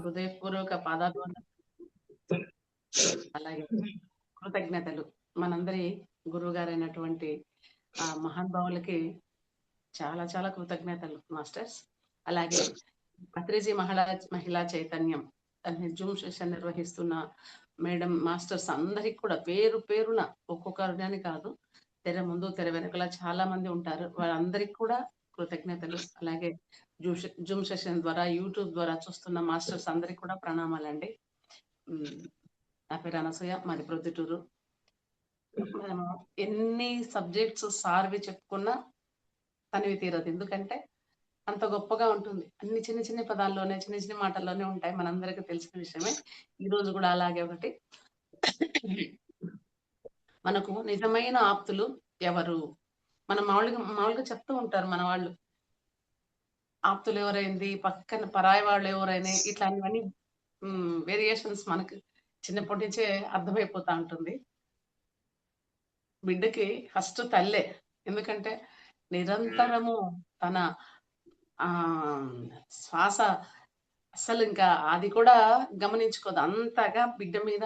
హృదయపూర్వక పాదాభివందనం. అలాగే కృతజ్ఞతలు. మనందరి గురువు గారైనటువంటి మహానుభావులకి చాలా చాలా కృతజ్ఞతలు మాస్టర్స్. అలాగే పత్రిజీ మహిళా చైతన్యం జూమ్ సెషన్ నిర్వహిస్తున్న మేడం మాస్టర్స్ అందరికి కూడా పేరు పేరున ఒక్కొక్కరిని కాదు, తెర ముందు తెర వెనుకల చాలా మంది ఉంటారు, వాళ్ళందరికీ కూడా కృతజ్ఞతలు. అలాగే జూమ్ సెషన్ ద్వారా యూట్యూబ్ ద్వారా చూస్తున్న మాస్టర్స్ అందరికి కూడా ప్రణామాలండి. నా పేరు అనసూయ, మాది ప్రొద్దుటూరు. మనము ఎన్ని సబ్జెక్ట్స్ సార్వి చెప్పుకున్నా తనివి తీరదు, ఎందుకంటే అంత గొప్పగా ఉంటుంది. అన్ని చిన్న చిన్న పదాల్లోనే చిన్న చిన్న మాటల్లోనే ఉంటాయి, మనందరికీ తెలిసిన విషయమే. ఈ రోజు కూడా అలాగే ఒకటి. మనకు నిజమైన ఆప్తులు ఎవరు? మనం మామూలుగా చెప్తూ ఉంటారు మన వాళ్ళు, ఆప్తులు ఎవరైంది, పక్కన పరాయి వాళ్ళు ఎవరైనా, ఇట్లాంటివన్నీ వేరియేషన్స్ మనకు చిన్నప్పటి నుంచే అర్థమైపోతా ఉంటుంది. బిడ్డకి ఫస్ట్ తల్లే, ఎందుకంటే నిరంతరము తన శ్వాస అసలు ఇంకా అది కూడా గమనించుకోదు, అంతగా బిడ్డ మీద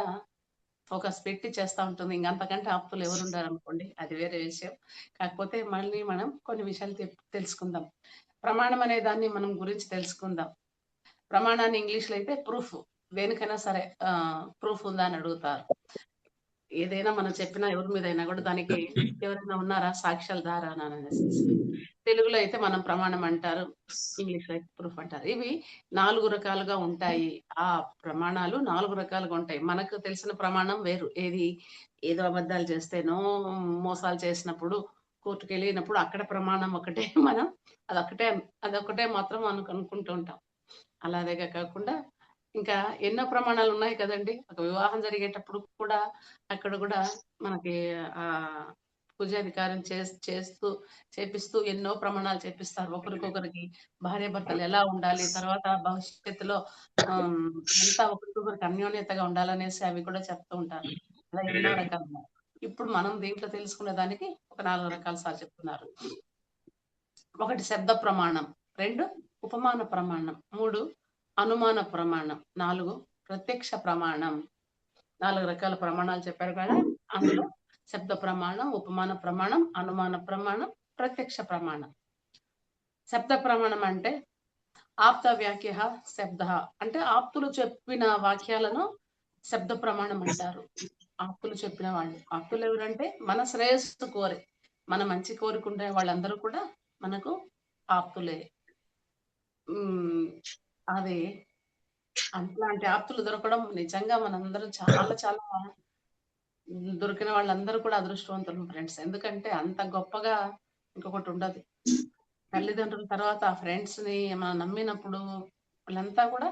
ఫోకస్ పెట్టి చేస్తూ ఉంటుంది. ఇంకంతకంటే ఆప్తులు ఎవరు ఉండారు అనుకోండి, అది వేరే విషయం. కాకపోతే మళ్ళీ మనం కొన్ని విషయాలు తెలుసుకుందాం. ప్రమాణం అనే దాన్ని మనం గురించి తెలుసుకుందాం. ప్రమాణాన్ని ఇంగ్లీష్లో అయితే ప్రూఫ్, దేనికైనా సరే ప్రూఫ్ ఉందా అని అడుగుతారు. ఏదైనా మనం చెప్పినా ఎవరి మీద అయినా కూడా దానికి ఎవరైనా ఉన్నారా సాక్ష్యాల అనేసి. తెలుగులో అయితే మనం ప్రమాణం అంటారు, ఇంగ్లీష్లో అయితే ప్రూఫ్ అంటారు. ఇవి 4 రకాలుగా ఉంటాయి. ఆ ప్రమాణాలు 4 రకాలుగా ఉంటాయి. మనకు తెలిసిన ప్రమాణం వేరు, ఏదో అబద్ధాలు చేస్తేనో మోసాలు చేసినప్పుడు కోర్టుకు వెళ్ళినప్పుడు అక్కడ ప్రమాణం ఒకటే, మనం అదొకటే మాత్రం మనకు అనుకుంటూ ఉంటాం. అలాగే కాకుండా ఇంకా ఎన్నో ప్రమాణాలు ఉన్నాయి కదండి. ఒక వివాహం జరిగేటప్పుడు కూడా అక్కడ కూడా మనకి పూజాధికారం చేపిస్తూ ఎన్నో ప్రమాణాలు చేపిస్తారు. ఒకరికొకరికి భార్యాభర్తలు ఎలా ఉండాలి, తర్వాత భవిష్యత్తులో అంతా ఒకరికొకరికి అన్యోన్యతగా ఉండాలనేసి అవి కూడా చెప్తూ ఉంటారు. అలా ఎన్నో రకాలు. ఇప్పుడు మనం దీంట్లో తెలుసుకునే దానికి ఒక 4 రకాలు సార్ చెప్తున్నారు. 1 శబ్ద ప్రమాణం, 2 ఉపమాన ప్రమాణం, 3 అనుమాన ప్రమాణం, 4 ప్రత్యక్ష ప్రమాణం. 4 రకాల ప్రమాణాలు చెప్పారు కదా. అందులో శబ్ద ప్రమాణం, ఉపమాన ప్రమాణం, అనుమాన ప్రమాణం, ప్రత్యక్ష ప్రమాణం. శబ్ద ప్రమాణం అంటే ఆప్త వ్యాఖ్య శబ్ద, అంటే ఆప్తులు చెప్పిన వాక్యాలను శబ్ద ప్రమాణం అంటారు. ఆప్తులు చెప్పిన వాళ్ళు, ఆప్తులు ఎవరంటే మన శ్రేయస్సు కోరి, మన మంచి కోరుకుంటే వాళ్ళందరూ కూడా మనకు ఆప్తులే. అది అట్లాంటి ఆప్తులు దొరకడం నిజంగా మనందరం చాలా చాలా దొరికిన వాళ్ళందరూ కూడా అదృష్టవంతులు ఫ్రెండ్స్. ఎందుకంటే అంత గొప్పగా ఇంకొకటి ఉండదు. తల్లిదండ్రుల తర్వాత ఫ్రెండ్స్ ని మనం నమ్మినప్పుడు వాళ్ళంతా కూడా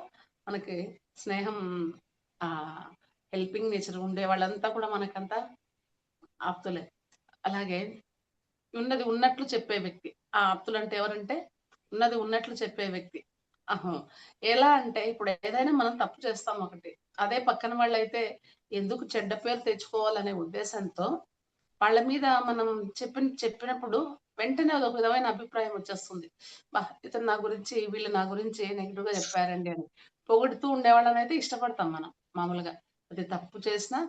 మనకి స్నేహం, హెల్పింగ్ నేచర్ ఉండే వాళ్ళంతా కూడా మనకంతా ఆప్తులే. అలాగే ఉన్నది ఉన్నట్లు చెప్పే వ్యక్తి, ఆ ఆప్తులు అంటే ఎవరంటే ఉన్నది ఉన్నట్లు చెప్పే వ్యక్తి. ఎలా అంటే ఇప్పుడు ఏదైనా మనం తప్పు చేస్తాం ఒకటి, అదే పక్కన వాళ్ళైతే ఎందుకు చెడ్డ పేరు తెచ్చుకోవాలనే ఉద్దేశంతో వాళ్ళ మీద మనం చెప్పినప్పుడు వెంటనే అదొక విధమైన అభిప్రాయం వచ్చేస్తుంది. ఇతను నా గురించి, వీళ్ళు నా గురించి నెగిటివ్ గా చెప్పారండి అని పొగుడుతూ ఉండేవాళ్ళని అయితే ఇష్టపడతాం మనం మామూలుగా. అది తప్పు చేసినా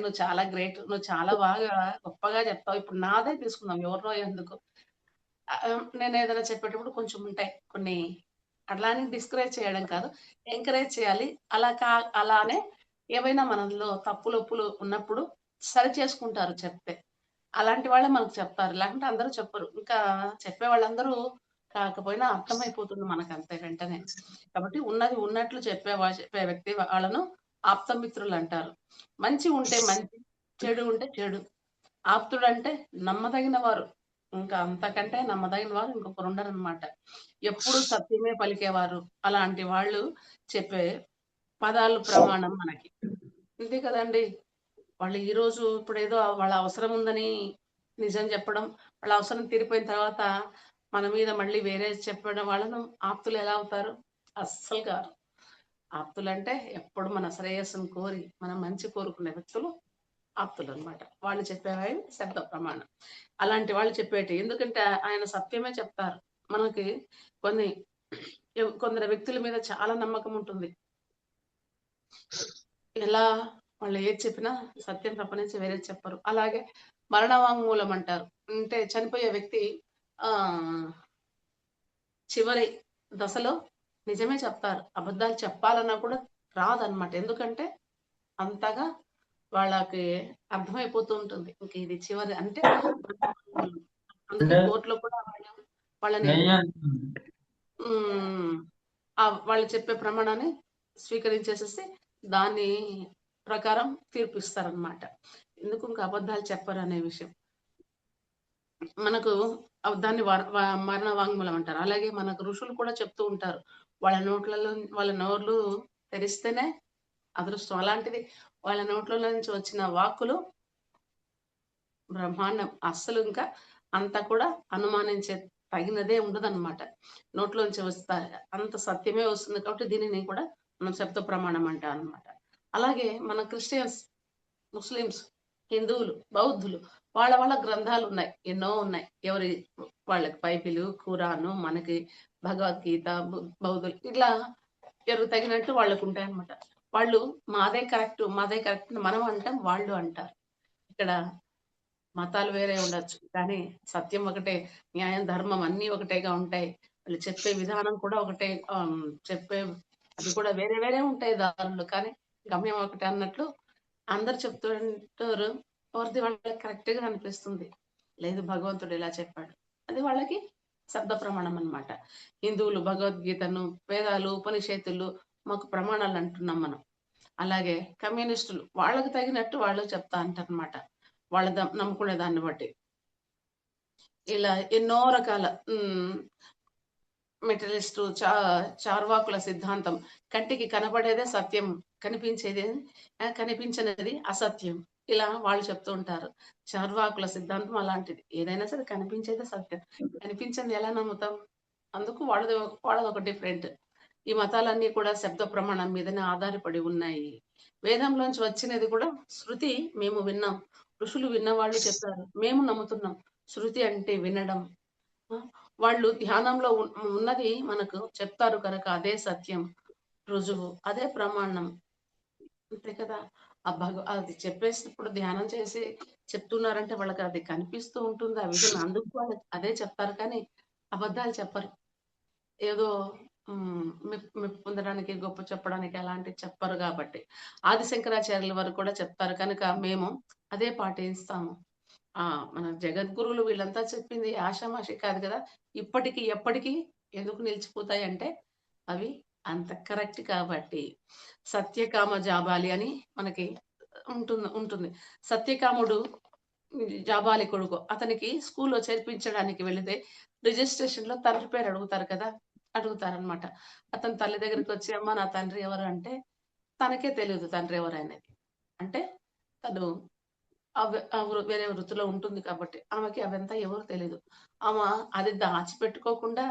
నువ్వు చాలా గ్రేట్, నువ్వు చాలా బాగా గొప్పగా చెప్తావు. ఇప్పుడు నాదే తీసుకుందాం, ఎవరినో ఎందుకు, నేను ఏదైనా చెప్పేటప్పుడు కొంచెం ఉంటాయి కొన్ని, అట్లానే డిస్కరేజ్ చేయడం కాదు, ఎంకరేజ్ చేయాలి. అలానే ఏవైనా మనలో తప్పులు ఉన్నప్పుడు సరి చేసుకుంటారు చెప్తే, అలాంటి వాళ్ళే మనకు చెప్తారు, లేకుంటే అందరూ చెప్పరు. ఇంకా చెప్పే వాళ్ళందరూ కాకపోయినా అర్థమైపోతుంది మనకు అంతే వెంటనే. కాబట్టి ఉన్నది ఉన్నట్లు చెప్పే వ్యక్తి వాళ్ళను ఆప్తమిత్రులు అంటారు. మంచి ఉంటే మంచి, చెడు ఉంటే చెడు. ఆప్తుడు అంటే నమ్మదగిన వారు, ఇంకా అంతకంటే నమ్మదగిన వారు ఇంకొకరు ఉండరనమాట. ఎప్పుడు సత్యమే పలికేవారు, అలాంటి వాళ్ళు చెప్పే పదాలు ప్రమాణం మనకి. అంతే కదండి. వాళ్ళు ఈరోజు ఇప్పుడు ఏదో వాళ్ళ అవసరం ఉందని నిజం చెప్పడం, వాళ్ళ అవసరం తీరిపోయిన తర్వాత మన మీద మళ్ళీ వేరే చెప్పడం, వాళ్ళను ఆప్తులు ఎలా అవుతారు? అస్సలు కాదు. ఆప్తులు అంటే ఎప్పుడు మన శ్రేయస్సును కోరి, మనం మంచి కోరుకునే వ్యక్తులు ఆప్తులు అనమాట. వాళ్ళు చెప్పేవి శబ్ద ప్రమాణం. అలాంటి వాళ్ళు చెప్పేటి, ఎందుకంటే ఆయన సత్యమే చెప్తారు. మనకి కొందరు వ్యక్తుల మీద చాలా నమ్మకం ఉంటుంది. ఎలా వాళ్ళు ఏది చెప్పినా సత్యం తప్పనించి వేరేది చెప్పరు. అలాగే మరణ వాంగ్మూలం అంటారు. అంటే చనిపోయే వ్యక్తి చివరి దశలో నిజమే చెప్తారు. అబద్ధాలు చెప్పాలన్నా కూడా రాదనమాట. ఎందుకంటే అంతగా వాళ్ళకి అర్థమైపోతూ ఉంటుంది. ఇంక ఇది చివరి అంటే అందుకే అంటే కోర్టులో కూడా వాళ్ళని హ్మ్. వాళ్ళు చెప్పే ప్రమాణాన్ని స్వీకరించేసేసి దాని ప్రకారం తీర్పిస్తారనమాట. ఎందుకు ఇంక అబద్ధాలు చెప్పరనే విషయం. మనకు దాన్ని మరణ వాంగ్మూలం అంటారు. అలాగే మనకు ఋషులు కూడా చెప్తూ ఉంటారు. వాళ్ళ నోర్లు తెరిస్తేనే అదృష్టం. అలాంటిది వాళ్ళ నోట్లలో నుంచి వచ్చిన వాక్కులు బ్రహ్మాండం. అస్సలు ఇంకా అంత కూడా అనుమానించే తగినదే ఉండదనమాట. నోట్లోంచి అంత సత్యమే వస్తుంది కాబట్టి దీనిని కూడా మనం శబ్ద ప్రమాణం అంటాం అనమాట. అలాగే మన క్రిస్టియన్స్, ముస్లిమ్స్, హిందువులు, బౌద్ధులు వాళ్ళ గ్రంథాలు ఉన్నాయి. ఎన్నో ఉన్నాయి. వాళ్ళకి బైబిలు, ఖురాను, మనకి భగవద్గీత, బౌద్ధులు ఇట్లా ఎవరికి తగినట్టు వాళ్ళకుంటాయన్నమాట. వాళ్ళు మాదే కరెక్ట్ మనం అంటాం, వాళ్ళు అంటారు. ఇక్కడ మతాలు వేరే ఉండొచ్చు. కానీ సత్యం ఒకటే. న్యాయం, ధర్మం అన్నీ ఒకటేగా ఉంటాయి. వాళ్ళు చెప్పే విధానం కూడా ఒకటే. చెప్పే అది కూడా వేరే వేరే ఉంటాయి దారులు. కానీ గమ్యం ఒకటే అన్నట్లు అందరూ చెప్తుంటారు. ఎవరిది వాళ్ళకి కరెక్ట్‌గా అనిపిస్తుంది. లేదు భగవంతుడు ఇలా చెప్పాడు. అది వాళ్ళకి శబ్ద ప్రమాణం అన్నమాట. హిందువులు భగవద్గీతను, వేదాలు, ఉపనిషత్తులు మాకు ప్రమాణాలు అంటున్నాం మనం. అలాగే కమ్యూనిస్టులు వాళ్ళకి తగినట్టు వాళ్ళు చెప్తా అంటారనమాట. వాళ్ళ నమ్ముకునే దాన్ని బట్టి. ఇలా ఎన్నో రకాల మెటలిస్టు చార్వాకుల సిద్ధాంతం. కంటికి కనబడేదే సత్యం. కనిపించేది కనిపించనిది అసత్యం. ఇలా వాళ్ళు చెప్తూ ఉంటారు. చార్వాకుల సిద్ధాంతం అలాంటిది. ఏదైనా సరే కనిపించేదే సత్యం. కనిపించింది ఎలా నమ్ముతాం? అందుకు వాళ్ళదొక డిఫరెంట్. ఈ మతాలన్నీ కూడా శబ్ద ప్రమాణం మీదనే ఆధారపడి ఉన్నాయి. వేదంలోంచి వచ్చినది కూడా శృతి మేము విన్నాం. ఋషులు విన్నవాళ్ళు చెప్పారు. మేము నమ్ముతున్నాం. శృతి అంటే వినడం. ఆ! వాళ్ళు ధ్యానంలో ఉన్నది మనకు చెప్తారు కనుక అదే సత్యం, రుజువు, అదే ప్రమాణం. అంతే కదా! అది చెప్పేసినప్పుడు ధ్యానం చేసి చెప్తున్నారంటే వాళ్ళకి అది కనిపిస్తూ ఉంటుంది. ఆ విజన్ అందుకు వాళ్ళు అదే చెప్తారు కానీ అబద్ధాలు చెప్పరు. ఏదో మెప్పు పొందడానికి, గొప్ప చెప్పడానికి అలాంటివి చెప్పరు గాబట్టి. ఆది శంకరాచార్యుల వారు కూడా చెప్తారు కనుక మేము అదే పాటిస్తాము. మన జగద్గురువులు వీళ్ళంతా చెప్పింది ఆషామాషి కాదు కదా! ఇప్పటికి, ఎప్పటికి ఎందుకు నిలిచిపోతాయంటే, అవి అంత కరెక్ట్ కాబట్టి. సత్యకామ జాబాలి అని మనకి ఉంటుంది. సత్యకాముడు జాబాలి కొడుకు. అతనికి స్కూల్‌లో చేర్పించడానికి వెళితే, రిజిస్ట్రేషన్‌లో తండ్రి పేరు అడుగుతారు కదా! అడుగుతారనమాట. అతని తల్లి దగ్గరికొచ్చి, "అమ్మ నా తండ్రి ఎవరు?" అంటే, తనకే తెలీదు తండ్రి ఎవరనేది. అంటే తను వేరే వృత్తిలో ఉంటుంది కాబట్టి, ఆమెకి అవంతా ఎవరు తెలీదు. ఆమె అది దాచిపెట్టుకోకుండా,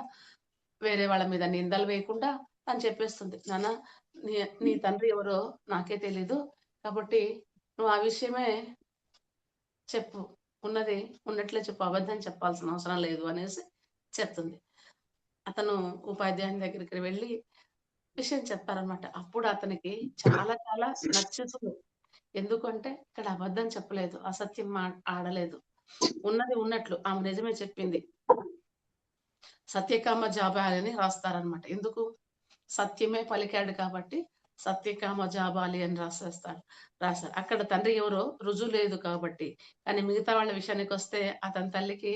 వేరే వాళ్ళ మీద నిందలు వేయకుండా తను చెప్పేస్తుంది. నాన్న నీ నీ తండ్రి ఎవరో నాకే తెలీదు. కాబట్టి నువ్వు ఆ విషయమే చెప్పు. ఉన్నది ఉన్నట్లే చెప్పు. అబద్ధం చెప్పాల్సిన అవసరం లేదు అనేసి చెప్తుంది. అతను ఉపాధ్యాయుని దగ్గరికి వెళ్లి విషయం చెప్తారనమాట. అప్పుడు అతనికి చాలా చాలా నచ్చుతుంది. ఎందుకంటే ఇక్కడ అబద్ధం చెప్పలేదు. అసత్యం ఆడలేదు. ఉన్నది ఉన్నట్లు ఆమె నిజమే చెప్పింది. సత్యకామ జాబాలి అని రాస్తారనమాట. ఎందుకు? సత్యమే పలికాడు కాబట్టి సత్యకామ జాబాలి అని రాశారు. అక్కడ తండ్రి ఎవరో రుజువు లేదు కాబట్టి. కానీ మిగతా వాళ్ళ విషయానికొస్తే అతని తల్లికి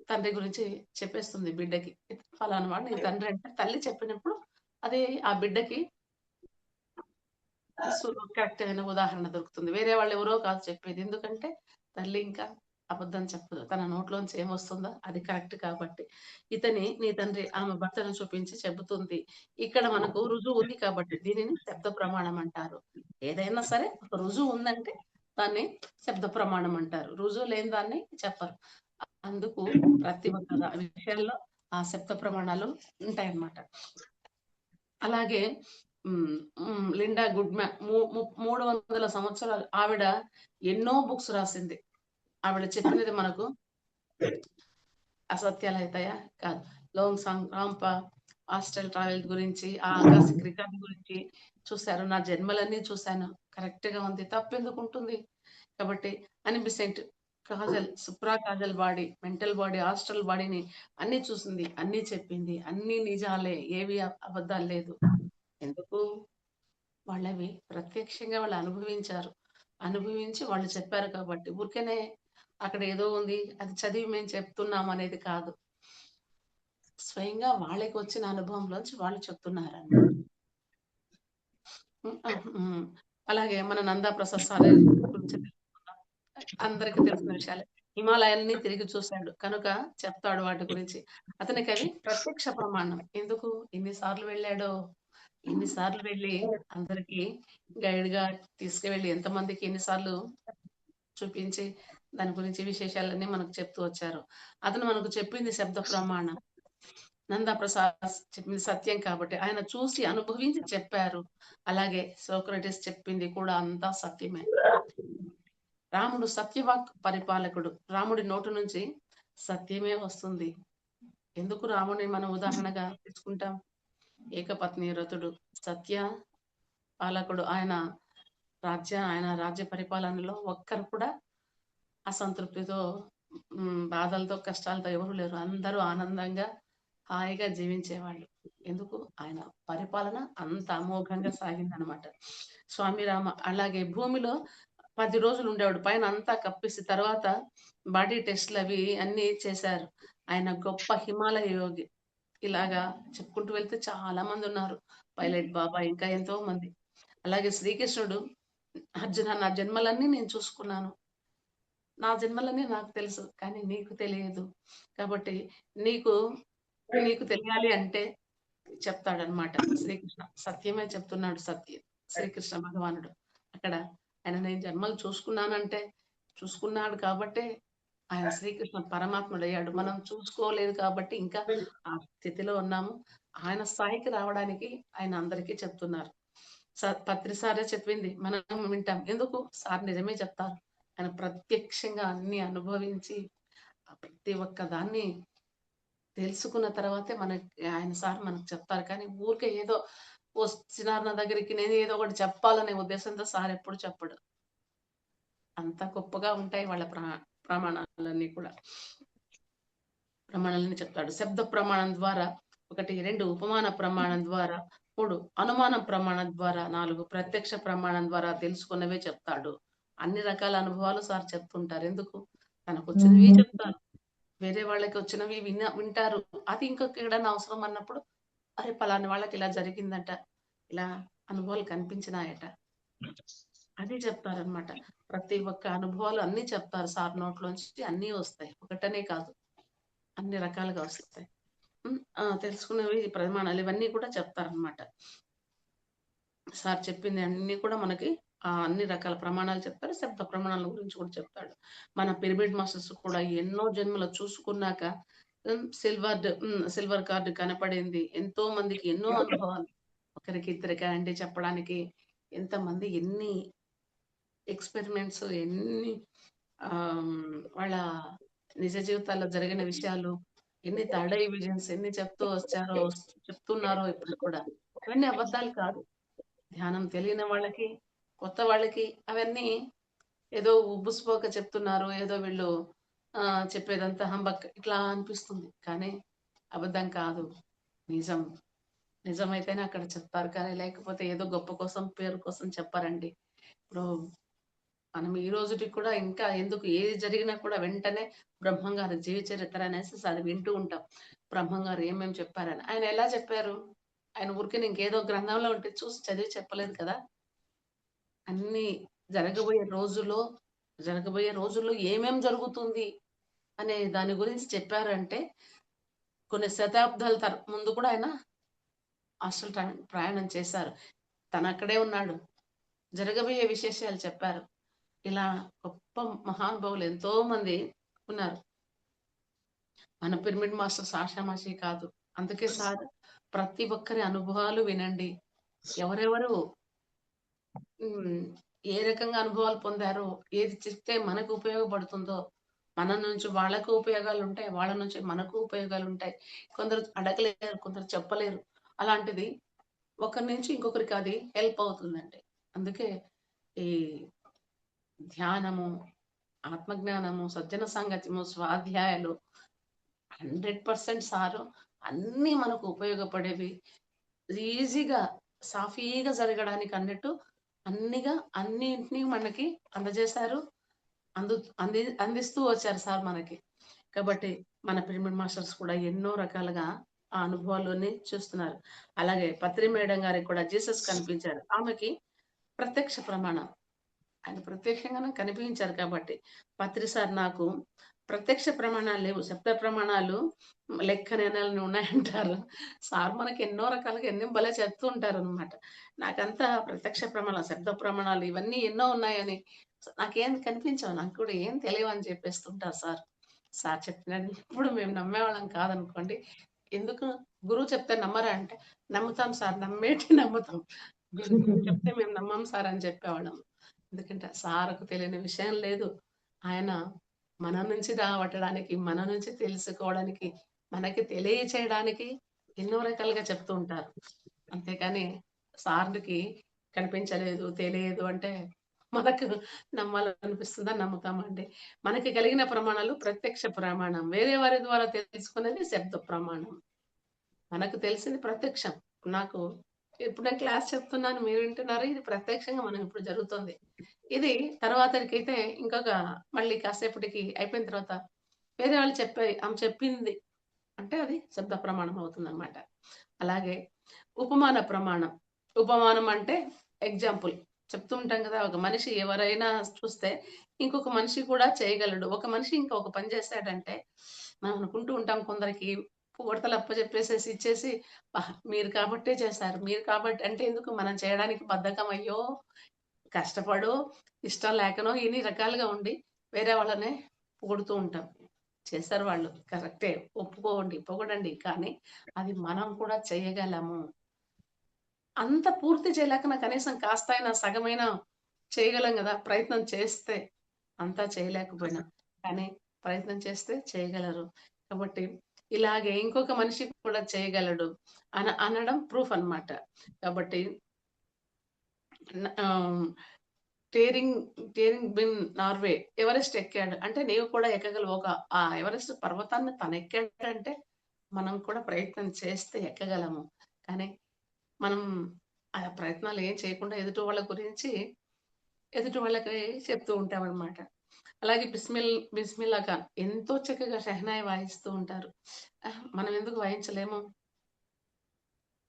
తండ్రి గురించి చెప్పేస్తుంది బిడ్డకి. ఫలానా వాడు నీ తండ్రి అంటే తల్లి చెప్పినప్పుడు అది ఆ బిడ్డకి కరెక్ట్ అయిన ఉదాహరణ దొరుకుతుంది. వేరే వాళ్ళెవరో కాదు చెప్పేది. ఎందుకంటే తల్లి ఇంకా అబద్ధం చెప్పదు. తన నోట్లోంచి ఏమొస్తుందో అది కరెక్ట్ కాబట్టి. నీ తండ్రి ఆమె భర్తను చూపించి చెబుతుంది. ఇక్కడ మనకు రుజువు ఉంది కాబట్టి దీనిని శబ్ద ప్రమాణం అంటారు. ఏదైనా సరే ఒక రుజువు ఉందంటే దాన్ని శబ్ద ప్రమాణం అంటారు. రుజువు లేని దాన్ని చెప్పరు. అందుకు ప్రతి ఒక్క విషయంలో ఆ శబ్ద ప్రమాణాలు ఉంటాయన్నమాట. అలాగే లిండా గుడ్‌మ్యాన్ 300 సంవత్సరాలు ఆవిడ ఎన్నో బుక్స్ రాసింది. ఆవిడ చెప్పినది మనకు అసత్యాలైతాయా? కాదు. 'లోంగ్ సాంగ్ రాంప' ఆస్ట్రల్ ట్రావెల్ గురించి, ఆ ఆకాశిక్ రికార్డ్ గురించి చూసారు. నా జన్మలన్నీ చూసాను. కరెక్ట్‌గా ఉంది. తప్పెందుకుంటుంది? కాబట్టి అని Bessent, Kajal, Supra causal body, mental body, hostel బాడీని అన్నీ చూసింది. అన్నీ చెప్పింది. అన్నీ నిజాలే. ఏవి అబద్ధాలు లేదు. ఎందుకు? వాళ్ళవి ప్రత్యక్షంగా వాళ్ళు అనుభవించారు. అనుభవించి వాళ్ళు చెప్పారు కాబట్టి. ఊరికేనే అక్కడ ఏదో ఉంది. అది చదివి మేము చెప్తున్నాం అనేది కాదు. స్వయంగా వాళ్ళకొచ్చిన అనుభవంలోంచి వాళ్ళు చెప్తున్నారనమాట. హ్మ్. అలాగే మన నందా ప్రసాద్ సార్ గురించి తెలుసుకుందాం. అందరికి తెలిసిన విషయాలే. హిమాలయాల్ని తిరిగి చూసాడు. కనుక చెప్తాడు వాటి గురించి. అతనికవి ప్రత్యక్ష ప్రమాణం. ఎందుకు? ఎన్ని సార్లు వెళ్ళాడో, ఎన్ని సార్లు వెళ్ళి అందరికి గైడ్‌గా తీసుకువెళ్ళి ఎంతమందికి ఎన్ని సార్లు చూపించి దాని గురించి విశేషాలన్నీ మనకు చెప్తూ వచ్చారు. అతను మనకు చెప్పింది శబ్ద ప్రమాణం. నందప్రసాద్ చెప్పింది సత్యం కాబట్టి ఆయన చూసి అనుభవించి చెప్పారు. అలాగే సోక్రటీస్ చెప్పింది కూడా అంతా సత్యమే. రాముడు సత్యవాక్ పరిపాలకుడు. రాముడి నోటి నుంచి సత్యమే వస్తుంది. ఎందుకు రాముడిని మనం ఉదాహరణగా తీసుకుంటాం? ఏకపత్ని వ్రతుడు, సత్య పాలకుడు. ఆయన రాజ్య పరిపాలనలో ఒక్కరు కూడా అసంతృప్తితో, బాధలతో, కష్టాలతో ఎవరు లేరు. అందరూ ఆనందంగా, హాయిగా జీవించేవాళ్ళు. ఎందుకు? ఆయన పరిపాలన అంత అమోఘంగా సాగిందనమాట. స్వామి రామ అలాగే భూమిలో 10 రోజులు ఉండేవాడు. పైన అంతా కప్పేసి తర్వాత బాడీ టెస్ట్‌లవి అన్నీ చేశారు. ఆయన గొప్ప హిమాలయ యోగి. ఇలాగా చెప్పుకుంటూ వెళ్తే చాలా మందున్నారు. పైలట్ బాబా ఇంకా ఎంతో మంది. అలాగే శ్రీకృష్ణుడు, అర్జున నా జన్మలన్నీ నేను చూసుకున్నాను. నా జన్మలన్నీ నాకు తెలుసు. కానీ నీకు తెలియదు. కాబట్టి నీకు, నీకు తెలియాలి అంటే చెప్తాడనమాట శ్రీకృష్ణ. సత్యమే చెప్తున్నాడు శ్రీకృష్ణ భగవానుడు. అక్కడ ఆయన నేను జన్మలు చూసుకున్నానంటే, చూసుకున్నాడు కాబట్టే ఆయన శ్రీకృష్ణ పరమాత్ముడయ్యాడు. మనం చూసుకోలేదు కాబట్టి ఇంకా ఆ స్థితిలో ఉన్నాము. ఆయన స్థాయికి రావడానికి ఆయన అందరికీ చెప్తున్నారు. పత్రి సారే చెప్పింది. మనం వింటాం. ఎందుకు? సార్ నిజమే చెప్తారు. ఆయన ప్రత్యక్షంగా అన్నీ అనుభవించి, ఆ ప్రతి ఒక్క దాన్ని తెలుసుకున్న తర్వాతే ఆయన సార్ మనకు చెప్తారు. కానీ ఊరికే ఏదో వచ్చినారు నా దగ్గరికి నేను ఏదో ఒకటి చెప్పాలనే ఉద్దేశంతో సార్ ఎప్పుడు చెప్పడు. అంత గొప్పగా ఉంటాయి వాళ్ళ ప్రమాణాలన్నీ కూడా. ప్రమాణాలని చెప్తాడు. శబ్ద ప్రమాణం ద్వారా 1, 2 ఉపమాన ప్రమాణం ద్వారా 3 అనుమాన ప్రమాణం ద్వారా 4 ప్రత్యక్ష ప్రమాణం ద్వారా తెలుసుకున్నవే చెప్తాడు. అన్ని రకాల అనుభవాలు సార్ చెప్తుంటారు. ఎందుకు? తనకొచ్చినవి చెప్తారు. వేరే వాళ్ళకి వచ్చినవి వింటారు. అది ఇంకొకడన్నా అవసరం అన్నప్పుడు, అరే! పలానా వాళ్ళకి ఇలా జరిగిందట. ఇలా అనుభవాలు కనిపించినాయట. అది చెప్తారనమాట. ప్రతి ఒక్క అనుభవాలు అన్నీ చెప్తారు సార్ నోట్లోంచి అన్నీ వస్తాయి. ఒకటనే కాదు. అన్ని రకాలుగా వస్తాయి. తెలుసుకున్నవి ప్రమాణాలు ఇవన్నీ కూడా చెప్తారనమాట. సార్ చెప్పింది అన్నీ కూడా మనకి అన్ని రకాల ప్రమాణాలు చెప్తారు. శబ్ద ప్రమాణాల గురించి కూడా చెప్తాడు. మన పిరమిడ్ మాస్టర్స్ కూడా ఎన్నో జన్మలు చూసుకున్నాక సిల్వర్ కార్డ్ కనపడింది. ఎంతో మందికి ఎన్నో అనుభవాలు. ఒకరికి ఇద్దరికి అంటే చెప్పడానికి ఎంతమంది ఎన్ని ఎక్స్‌పెరిమెంట్స్ ఎన్ని వాళ్ళ నిజ జీవితాల్లో జరిగిన విషయాలు, ఎన్ని థర్డ్ ఐ విజన్స్ ఎన్ని చెప్తున్నారో ఇప్పటికి కూడా. అవన్నీ అబద్ధాలు కాదు. ధ్యానం తెలియని వాళ్ళకి, కొత్త వాళ్ళకి అవన్నీ ఏదో ఉబ్బుసుపోక చెప్తున్నారు. ఏదో వీళ్ళు చెప్పేదంతా హంబక్ ఇట్లా అనిపిస్తుంది. కానీ అబద్ధం కాదు. నిజం. నిజమైతేనే అక్కడ చెప్తారు. కానీ లేకపోతే ఏదో గొప్ప కోసం, పేరు కోసం చెప్పరండి. ఇప్పుడు మనం ఈ రోజుటికి కూడా ఇంకా ఎందుకు ఏది జరిగినా కూడా వెంటనే బ్రహ్మంగారి జీవిత చరిత్ర అనేసి అది వింటూ ఉంటాం. బ్రహ్మంగారు ఏమేమి చెప్పారని. ఆయన ఎలా చెప్పారు? ఆయన ఊరికే ఇంకేదో గ్రంథంలో ఉంటే చూసి చదివి చెప్పలేదు కదా! అన్నీ జరగబోయే రోజుల్లో, జరగబోయే రోజుల్లో ఏమేం జరుగుతుంది అనే దాని గురించి చెప్పారంటే, కొన్ని శతాబ్దాల ముందు కూడా ఆయన హాస్టల్ ప్రయాణం చేశారు. తనక్కడే ఉన్నాడు. జరగబోయే విశేషాలు చెప్పారు. ఇలా గొప్ప మహానుభావులు ఎంతోమంది ఉన్నారు. మన పిరమిడ్ మాస్టర్స్ ఆషామాషీ కాదు. అందుకే సార్ ప్రతి ఒక్కరి అనుభవాలు వినండి. ఎవరెవరు హ్మ్. ఏ రకంగా అనుభవాలు పొందారో, ఏది చెప్తే మనకు ఉపయోగపడుతుందో, మన నుంచి వాళ్ళకు ఉపయోగాలుంటాయి. వాళ్ళ నుంచి మనకు ఉపయోగాలుంటాయి. కొందరు అడగలేరు, కొందరు చెప్పలేరు. అలాంటిది ఒకరి నుంచి ఇంకొకరికి అది హెల్ప్ అవుతుందండి. అందుకే ఈ ధ్యానము, ఆత్మజ్ఞానము, సజ్జన సాంగత్యము, స్వాధ్యాయాలు 100% సారు అన్నీ మనకు ఉపయోగపడేవి. ఈజీగా, సాఫీగా జరగడానికి అన్నట్టు అన్నింటిని మనకి అందజేశారు. అందు అందిస్తూ వచ్చారు సార్ మనకి. కాబట్టి మన పిరమిడ్ మాస్టర్స్ కూడా ఎన్నో రకాలుగా ఆ అనుభవాల్లోని చూస్తున్నారు. అలాగే పత్రి మేడం గారికి కూడా జీసస్ కనిపించారు. ఆమెకి ప్రత్యక్ష ప్రమాణం. ఆయన ప్రత్యక్షంగానే కనిపించారు కాబట్టి. పత్రి సార్ నాకు ప్రత్యక్ష ప్రమాణాలు లేవు. శబ్ద ప్రమాణాలు లెక్కనెన్నన్ని ఉన్నాయంటారు. సార్ మనకి ఎన్నో రకాలుగా ఎన్నో భలే చెప్తూ ఉంటారనమాట. నాకంతా ప్రత్యక్ష ప్రమాణాలు, శబ్ద ప్రమాణాలు ఇవన్నీ ఎన్నో ఉన్నాయని నాకేం కనిపించవు. నాకు కూడా ఏం తెలియవని చెప్పేస్తుంటారు సార్. సార్ చెప్పినప్పుడు మేము నమ్మేవాళ్ళం కాదనుకోండి. ఎందుకు గురువు చెప్తే నమ్మరా అంటే, నమ్ముతాం సార్. నమ్ముతాం. గురువు చెప్తే మేము నమ్మం సార్ అని చెప్పేవాళ్ళం. ఎందుకంటే సార్‌కు తెలియని విషయం లేదు. ఆయన మన నుంచి రాబట్టడానికి, మన నుంచి తెలుసుకోవడానికి, మనకి తెలియచేయడానికి ఎన్నో రకాలుగా చెప్తూ ఉంటారు. అంతేకాని సార్‌కి కనిపించలేదు, తెలియదు అంటే మనకు నమ్మాలనిపిస్తుందా? నమ్ముతామండి. మనకి కలిగిన ప్రమాణాలు ప్రత్యక్ష ప్రమాణం. వేరే వారి ద్వారా తెలుసుకునేది శబ్ద ప్రమాణం. మనకు తెలిసింది ప్రత్యక్షం. నాకు ఇప్పుడు నేను క్లాస్ చెప్తున్నాను. మీరు వింటున్నారు. ఇది ప్రత్యక్షంగా మనం ఇప్పుడు జరుగుతుంది. ఇది తర్వాతరికైతే ఇంకొక మళ్ళీ కాసేపటికి అయిపోయిన తర్వాత వేరే వాళ్ళు ఆమె చెప్పింది అంటే అది శబ్ద ప్రమాణం అవుతుందన్నమాట. అలాగే ఉపమాన ప్రమాణం. ఉపమానం అంటే ఎగ్జాంపుల్ చెప్తూ ఉంటాం కదా! ఒక మనిషి ఎవరైనా చూస్తే ఇంకొక మనిషి కూడా చేయగలడు. ఒక మనిషి ఇంకొక పని చేశాడంటే మనం అనుకుంటూ ఉంటాం కొందరికి పొగడ్తలు అప్పజెప్పేసేసి ఇచ్చేసి మీరు కాబట్టే చేశారు. మీరు కాబట్టి అంటే ఎందుకు మనం చేయడానికి బద్ధకం అయ్యో! కష్టపడో, ఇష్టం లేకనో ఇన్ని రకాలుగా ఉండి వేరే వాళ్ళనే పొగుడుతూ ఉంటాం. చేశారు వాళ్ళు కరెక్టే. ఒప్పుకోండి, పొగడండి. కానీ అది మనం కూడా చేయగలము. అంత పూర్తి చేయలేకనా కనీసం కాస్తైనా, సగమైనా చేయగలం గదా! ప్రయత్నం చేస్తే. అంతా చేయలేకపోయినా. కానీ ప్రయత్నం చేస్తే చేయగలరు. కాబట్టి ఇలాగే ఇంకొక మనిషి కూడా చేయగలడు అనడం ప్రూఫ్ అన్నమాట. కాబట్టి ఆహ్, టేరింగ్ టేరింగ్ బిన్ నార్వే ఎవరెస్ట్ ఎక్కాడు. అంటే నీవు కూడా ఎక్కగలవు. ఆ ఎవరెస్ట్ పర్వతాన్ని తనెక్కాడంటే మనం కూడా ప్రయత్నం చేస్తే ఎక్కగలము. కానీ మనం ఆ ప్రయత్నాలు ఏం చేయకుండా ఎదుటి వాళ్ళకి చెప్తూ ఉంటామనమాట. అలాగే బిస్మిల్లా ఖాన్ ఎంతో చక్కగా షెహనాయి వాయిస్తూ ఉంటారు. మనం ఎందుకు వాయించలేము?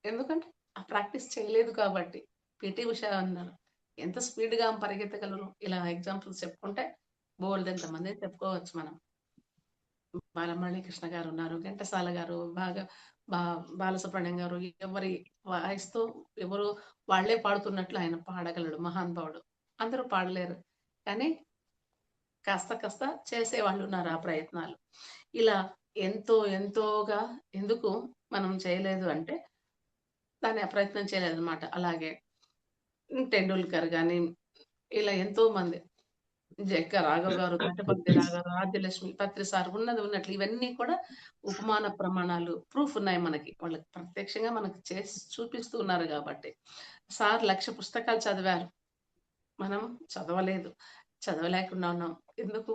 ఎందుకంటే ఆ ప్రాక్టీస్ చేయలేదు కాబట్టి. పీటీ ఉష అన్నారు. ఎంత స్పీడ్‌గా ఆమె పరిగెత్తగలరు. ఇలా ఎగ్జాంపుల్స్ చెప్పుకుంటే బోలెడంత మందిని చెప్పుకోవచ్చు మనం. బాలమురళీ కృష్ణ గారున్నారు. ఘంటసాల గారు, బాగా బా బాలసుబ్రహ్మణ్యం గారు ఎవరి వాయిస్‌తో ఎవరు వాళ్ళే పాడుతున్నట్లు ఆయన పాడగలడు మహానుభావుడు. అందరూ పాడలేరు. కానీ కాస్త చేసేవాళ్ళున్నారు ఆ ప్రయత్నాలు. ఇలా ఎంతోగా ఎందుకు మనం చేయలేదు అంటే దాన్ని ఆ ప్రయత్నం చేయలేదనమాట. అలాగే 'టెండూల్కర్' గాని ఇలా ఎంతోమంది 'జెక్క రాఘవ్' గారు, 'ఘట్టపర్తి రాఘవ్', 'ఆద్యలక్ష్మి', 'పత్రి సార్' ఉన్నది ఉన్నట్లు ఇవన్నీ కూడా ఉపమాన ప్రమాణాలు ప్రూఫ్ ఉన్నాయి మనకి. వాళ్ళకి ప్రత్యక్షంగా మనకు చేసి చూపిస్తూ ఉన్నారు గాబట్టి. సార్ 1,00,000 పుస్తకాలు చదివారు. మనం చదవలేదు. చదవలేకుండా ఉన్నాం. ఎందుకు?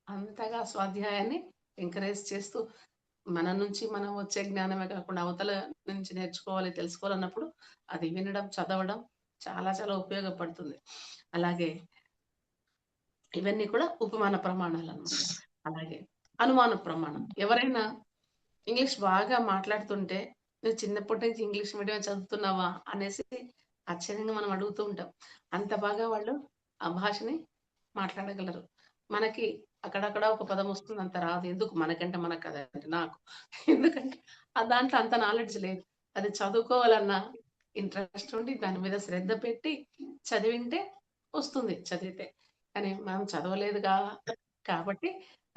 అంతగా స్వాధ్యాయాన్ని ఎంకరేజ్ చేస్తూ మన నుంచి మనం వచ్చే జ్ఞానమే కాకుండా అవతల నుంచి నేర్చుకోవాలి, తెలుసుకోవాలన్నప్పుడు అది వినడం, చదవడం చాలా ఉపయోగపడుతుంది. అలాగే ఇవన్నీ కూడా ఉపమాన ప్రమాణాలనమాట. అలాగే అనుమాన ప్రమాణం. ఎవరైనా ఇంగ్లీష్ బాగా మాట్లాడుతుంటే, "నువ్వు చిన్నప్పటి నుంచి ఇంగ్లీష్ మీడియమే చదువుతున్నావా?" అనేసి ఆశ్చర్యంగా మనం అడుగుతూ ఉంటాం. అంత బాగా వాళ్ళు ఆ భాషని మాట్లాడగలరు. మనకి అక్కడక్కడ ఒక పదం వస్తుంది. అంత రాదు. ఎందుకు మనకంటే మనకు కాదండి నాకు. ఎందుకంటే దాంట్లో అంత నాలెడ్జ్ లేదు. అది చదువుకోవాలన్న ఇంట్రెస్ట్ ఉండి దాని మీద శ్రద్ధ పెట్టి చదివింటే వస్తుంది చదివితే. కానీ మనం చదవలేదుగా కాబట్టి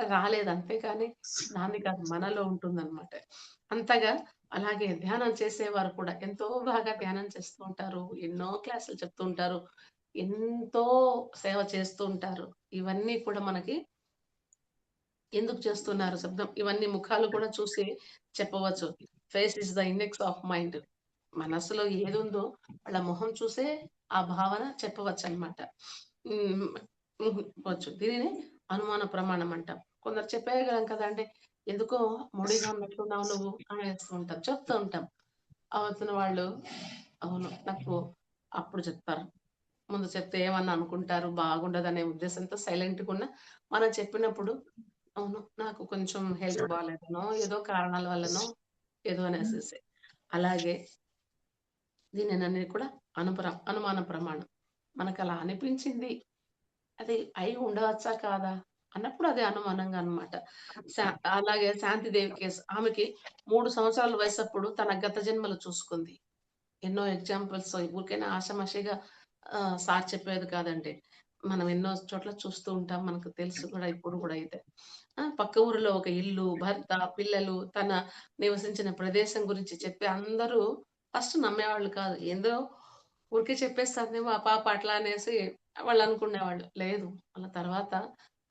రాలేదు. అంతేకాని నాంది కాదు మనలో ఉంటుందనమాట. అంతగా అలాగే ధ్యానం చేసేవారు కూడా ఎంతో బాగా ధ్యానం చేస్తూ ఉంటారు. ఎన్నో క్లాసులు చెప్తూ ఉంటారు. ఎంతో సేవ చేస్తూ ఉంటారు. ఇవన్నీ కూడా మనకి ఎందుకు చేస్తున్నారు శబ్దం? ఇవన్నీ ముఖాలు కూడా చూసి చెప్పవచ్చు. Face is the index of mind. మనసులో ఏదుందో వాళ్ళ మొహం చూసే ఆ భావన చెప్పవచ్చనమాట. హ్మ్. వచ్చు. దీనిని అనుమాన ప్రమాణం అంటాం. కొందరు చెప్పేయగలం కదా! అంటే, "ఎందుకో మూడీగా ఉన్నట్టున్నావు నువ్వు" అనేస్తూ ఉంటాం. చెప్తూ ఉంటాం. అవతల వాళ్ళు అవును. నాకు అప్పుడు చెప్తారు. ముందు చెప్తే ఏమన్నా అనుకుంటారు, బాగుండదనే ఉద్దేశంతో సైలెంట్‌గున్నా, మనం చెప్పినప్పుడు, అవును. నాకు కొంచెం హెల్త్ బాలేదనో, ఏదో కారణాల వల్లనో, ఏదో అనేసేసి. అలాగే దీనినన్నీ కూడా అనుమాన ప్రమాణం. మనకలా అనిపించింది. అది అయి ఉండవచ్చా? కాదా? అన్నప్పుడు అది అనుమానంగా అన్నమాట. శా అలాగే శాంతిదేవి కేసు. ఆమెకి 3 సంవత్సరాల వయసప్పుడు తన గత జన్మలు చూసుకుంది. ఎన్నో ఎగ్జాంపుల్స్ ఊరికనే ఆషామాషీగా సార్ చెప్పేది కాదండి. మనం ఎన్నో చోట్ల చూస్తూ ఉంటాం. మనకు తెలుసు కూడా ఇప్పుడు కూడా అయితే. పక్క ఊరిలో ఒక ఇల్లు, భర్త, పిల్లలు, తన నివసించిన ప్రదేశం గురించి చెప్పి అందరూ ఫస్ట్ నమ్మేవాళ్ళు కాదు. ఏందో ఊరికే చెప్పేస్తాందేమో ఆ పాప అట్లా అనేసి వాళ్ళనుకునేవాళ్ళు. లేదు. వాళ్ళ తర్వాత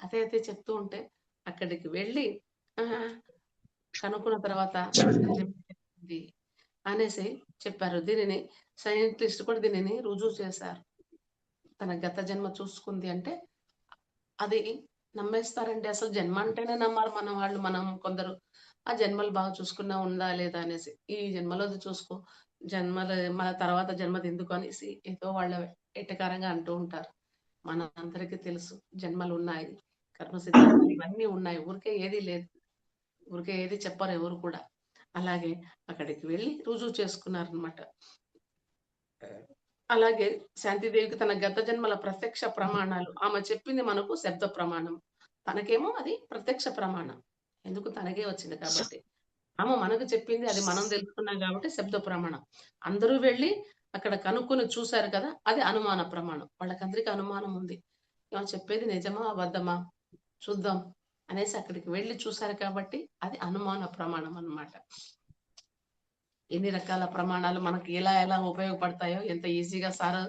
అదే అదే చెప్తూ ఉంటే అక్కడికి వెళ్ళి ఆహ్, కనుక్కున్న తర్వాత నిజమే చెప్పింది అనేసి చెప్పారు. దీనిని సైంటిస్ట్ కూడా దీనిని రుజువు చేశారు. తన గత జన్మ చూసుకుంది అంటే అది నమ్మేస్తారండి. అసలు జన్మ అంటేనే నమ్మరు మన వాళ్ళు. మనం కొందరు ఆ జన్మలు బాగా చూసుకున్నా ఉందా లేదా అనేసి. ఈ జన్మలోది చూసుకో, మన తర్వాత జన్మదెందుకు అనేసి ఏదో వాళ్ళ ఎటకారంగా అంటూ ఉంటారు. మనందరికీ తెలుసు జన్మలున్నాయి. కర్మ సిద్ధాంతాలు ఇవన్నీ ఉన్నాయి. ఊరికే ఏది లేదు. ఊరికే ఏది చెప్పరు ఎవరు కూడా. అలాగే అక్కడికి వెళ్లి రుజువు చేసుకున్నారనమాట. అలాగే శాంతిదేవికి తన గత జన్మల ప్రత్యక్ష ప్రమాణాలు. ఆమె చెప్పింది మనకు శబ్ద ప్రమాణం. తనకేమో అది ప్రత్యక్ష ప్రమాణం. ఎందుకు తనకే వచ్చింది కాబట్టి. ఆమె మనకు చెప్పింది అది మనం తెలుసుకున్నాం కాబట్టి శబ్ద ప్రమాణం. అందరూ వెళ్లి అక్కడ కనుక్కొని చూసారు కదా! అది అనుమాన ప్రమాణం. వాళ్ళకందరికి అనుమానం ఉంది. ఆమె చెప్పేది నిజమా? అబద్ధమా? చూద్దాం అనేసి అక్కడికి వెళ్లి చూసారు కాబట్టి అది అనుమాన ప్రమాణం అన్నమాట. ఎన్ని రకాల ప్రమాణాలు మనకి ఎలా ఎలా ఉపయోగపడతాయో ఎంత ఈజీగా సారు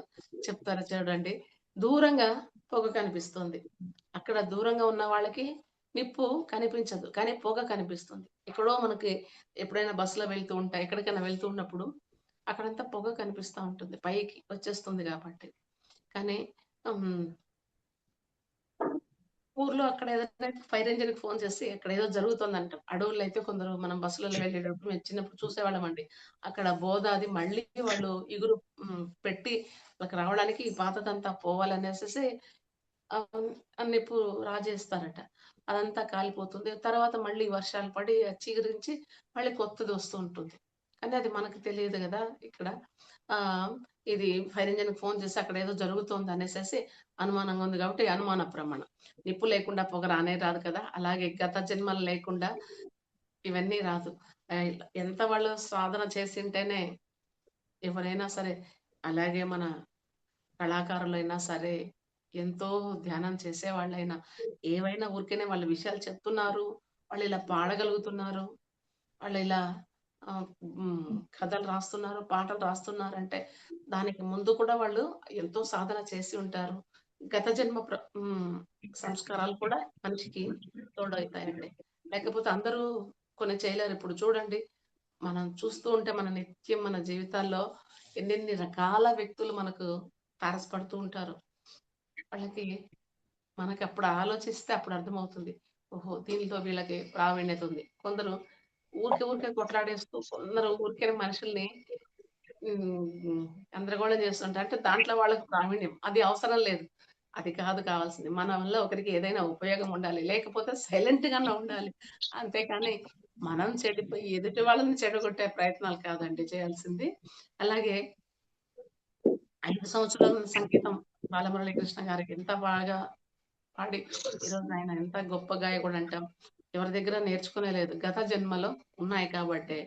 చెప్తారో చూడండి. దూరంగా పొగ కనిపిస్తుంది. అక్కడ దూరంగా ఉన్న వాళ్ళకి నిప్పు కనిపించదు. కానీ పొగ కనిపిస్తుంది. ఎక్కడో మనకి ఎప్పుడైనా బస్సులో వెళ్తూ ఉంటా, ఎక్కడికైనా వెళ్తూ ఉన్నప్పుడు అక్కడంతా పొగ కనిపిస్తా ఉంటుంది. పైకి వచ్చేస్తుంది గాబట్టి. కానీ హ్మ్. ఊర్లో అక్కడ ఏదైనా ఫైర్ ఇంజిన్‌కి ఫోన్ చేసి అక్కడేదో జరుగుతుందంటాం. అడవుల్లో అయితే కొందరు మనం బస్సులలో వెళ్ళేటప్పుడు మేము చిన్నప్పుడు చూసేవాళ్ళమండి. అక్కడ బోద అది మళ్ళీ వాళ్ళు ఇగురు పెట్టి వాళ్ళకి రావడానికి ఈ పాతదంతా పోవాలనేసేసి నిప్పు రాజేస్తారట. అదంతా కాలిపోతుంది. తర్వాత మళ్ళీ వర్షాలు పడి అది చిగురించి మళ్ళీ కొత్తది వస్తూ ఉంటుంది. కానీ అది మనకు తెలియదు గదా! ఇక్కడ. ఆహ్, ఇది ఫైర్ ఇంజిన్‌కి ఫోన్ చేసి అక్కడేదో జరుగుతోందనేసేసి అనుమానంగా ఉంది కాబట్టి అనుమాన ప్రమాణం. నిప్పు లేకుండా పొగ రానే రాదు కదా! అలాగే గత జన్మలు లేకుండా ఇవన్నీ రాదు. ఎంత వాళ్ళు సాధన చేసింటేనే ఎవరైనా సరే, అలాగే మన కళాకారులైనా సరే, ఎంతో ధ్యానం చేసేవాళ్ళైనా, ఏవైనా ఊరికేనే వాళ్ళ విషయాలు చెప్తున్నారు. వాళ్ళిలా పాడగలుగుతున్నారు. వాళ్ళిలా ఆహ్, కథలు రాస్తున్నారు, పాటలు రాస్తున్నారంటే, దానికి ముందు కూడా వాళ్ళు ఎంతో సాధన చేసి ఉంటారు. గత జన్మ సంస్కారాలు కూడా మనిషికి తోడవుతాయండి. లేకపోతే అందరూ కొన్ని చేయలేరు. ఇప్పుడు చూడండి, మనం చూస్తూ ఉంటే మన నిత్యం మన జీవితాల్లో ఎన్నెన్ని రకాల వ్యక్తులు మనకు తారసపడుతూ ఉంటారు. వాళ్ళకి మనకప్పుడు ఆలోచిస్తే అప్పుడు అర్థమవుతుంది. ఓహో! దీనిలో వీళ్ళకి ప్రావీణ్యత ఉంది. కొందరు ఊరికే కొట్లాడేస్తూ, కొందరు ఊరికేనే మనుషుల్ని హ్మ్. గందరగోళం చేస్తుంటారు. అంటే దాంట్లో వాళ్ళకి ప్రావీణ్యం. అది అవసరం లేదు. అది కాదు కావాల్సింది. మన వల్ల ఒకరికి ఏదైనా ఉపయోగం ఉండాలి. లేకపోతే సైలెంట్‌గానే ఉండాలి. అంతేకాని మనం చెడిపోయి ఎదుటి వాళ్ళని చెడగొట్టే ప్రయత్నాలు కాదండి చేయాల్సింది. అలాగే 5 సంవత్సరాల సంగీతం బాలమురళీకృష్ణ గారికి ఎంత బాగా పాడి ఈరోజు ఆయన ఎంత గొప్ప గాయకుడంటాం. ఎవరి దగ్గర నేర్చుకునే లేదు. గత జన్మలో ఉన్నాయి కాబట్టే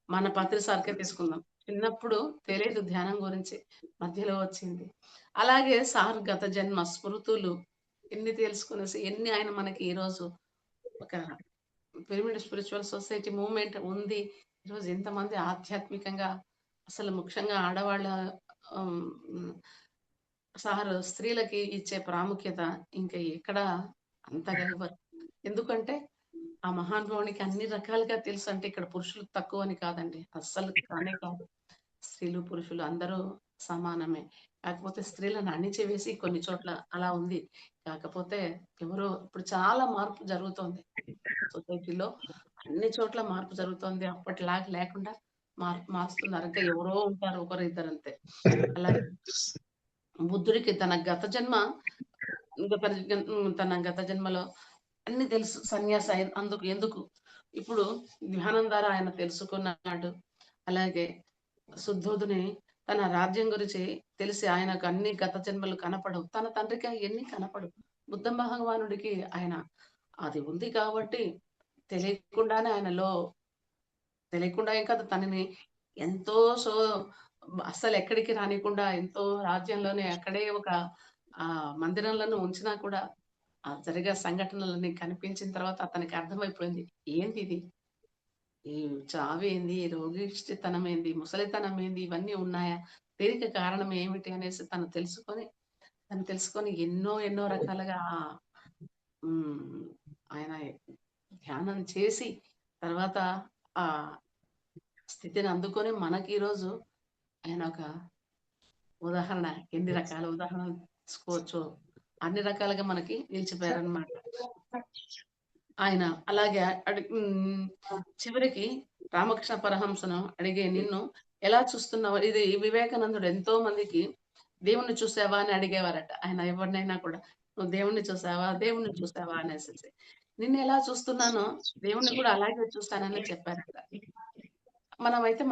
మన పత్రి సార్కే తీసుకుందాం. చిన్నప్పుడు తెలీదు ధ్యానం గురించి. మధ్యలో వచ్చింది. అలాగే సార్ గత జన్మ స్మృతులు ఎన్ని తెలుసుకొనేసి ఎన్ని ఆయన మనకి ఈరోజు ఒక పిరమిడ్ స్పిరిచువల్ సొసైటీ మూవ్‌మెంట్ ఉంది. ఈరోజు ఇంతమంది ఆధ్యాత్మికంగా అసలు ముఖ్యంగా ఆడవాళ్ళ ఆహ్, హ్మ్. సారు స్త్రీలకి ఇచ్చే ప్రాముఖ్యత ఇంక ఎక్కడ అంతగా ఇవ్వరు. ఎందుకంటే, ఆ మహానుభావునికి అన్ని రకాలుగా తెలుసంటే ఇక్కడ పురుషులు తక్కువని కాదండి. అస్సలు కానే కాదు. స్త్రీలు, పురుషులు అందరూ సమానమే. కాకపోతే స్త్రీలను అణిచివేసి కొన్ని చోట్ల అలా ఉంది. కాకపోతే ఎవరో ఇప్పుడు చాలా మార్పు జరుగుతోంది. సొసైటీలో అన్ని చోట్ల మార్పు జరుగుతోంది. అప్పటిలాగా లేకుండా మారుస్తున్నారు. ఇంకా ఎవరో ఉంటారు ఒకరిద్దరంతే. అలాగే బుద్ధుడికి తన గత జన్మ తన గత జన్మలో అన్నీ తెలుసు. సన్యాసి ఎందుకు ఇప్పుడు ధ్యానం ద్వారా ఆయన తెలుసుకున్నాడు. అలాగే శుద్ధోదని తన రాజ్యం గురించి తెలిసి ఆయనకు అన్ని గత జన్మలు కనపడవు. తన తండ్రికి అయన్నీ కనపడవు. బుద్ధ భగవానుడికి ఆయన అది ఉంది కాబట్టి తెలియకుండానే ఆయనలో తెలియకుండా ఏం కాదు తనని ఎంతో సో అస్సలెక్కడికి రానీకుండా ఎంతో రాజ్యంలోనే అక్కడే ఒక మందిరంలోనే ఉంచినా కూడా ఆ జరిగే సంఘటనలన్నీ కనిపించిన తర్వాత అతనికి అర్థమైపోయింది. ఏందిది? ఈ చావేంది? రోగిష్టితనమేంది? ముసలితనమేంది? ఇవన్నీ ఉన్నాయా? దీనికి కారణం ఏమిటి? అనేసి తను తెలుసుకొని ఎన్నో ఎన్నో రకాలుగా హ్మ్. ఆయన ధ్యానం చేసి తర్వాత ఆ స్థితిని అందుకొని మనకి ఈరోజు ఆయన ఒక ఉదాహరణ ఎన్ని రకాల ఉదాహరణలు తీసుకోవచ్చో అన్ని రకాలుగా మనకి నిలిచిపోయారనమాట. ఆయన అలాగే చివరికి రామకృష్ణ పరహంసను అడిగే నిన్ను ఎలా చూస్తున్నావు? ఇది వివేకానందుడు ఎంతో మందికి దేవుణ్ణి చూసావా అని అడిగేవారట. ఆయన ఎవరినైనా కూడా నువ్వు దేవుణ్ణి చూసావా? దేవుణ్ణి చూసావా? అనేసేసి. నిన్ను ఎలా చూస్తున్నానో దేవుణ్ణి కూడా అలాగే చూస్తానని చెప్పారట. మనకైతే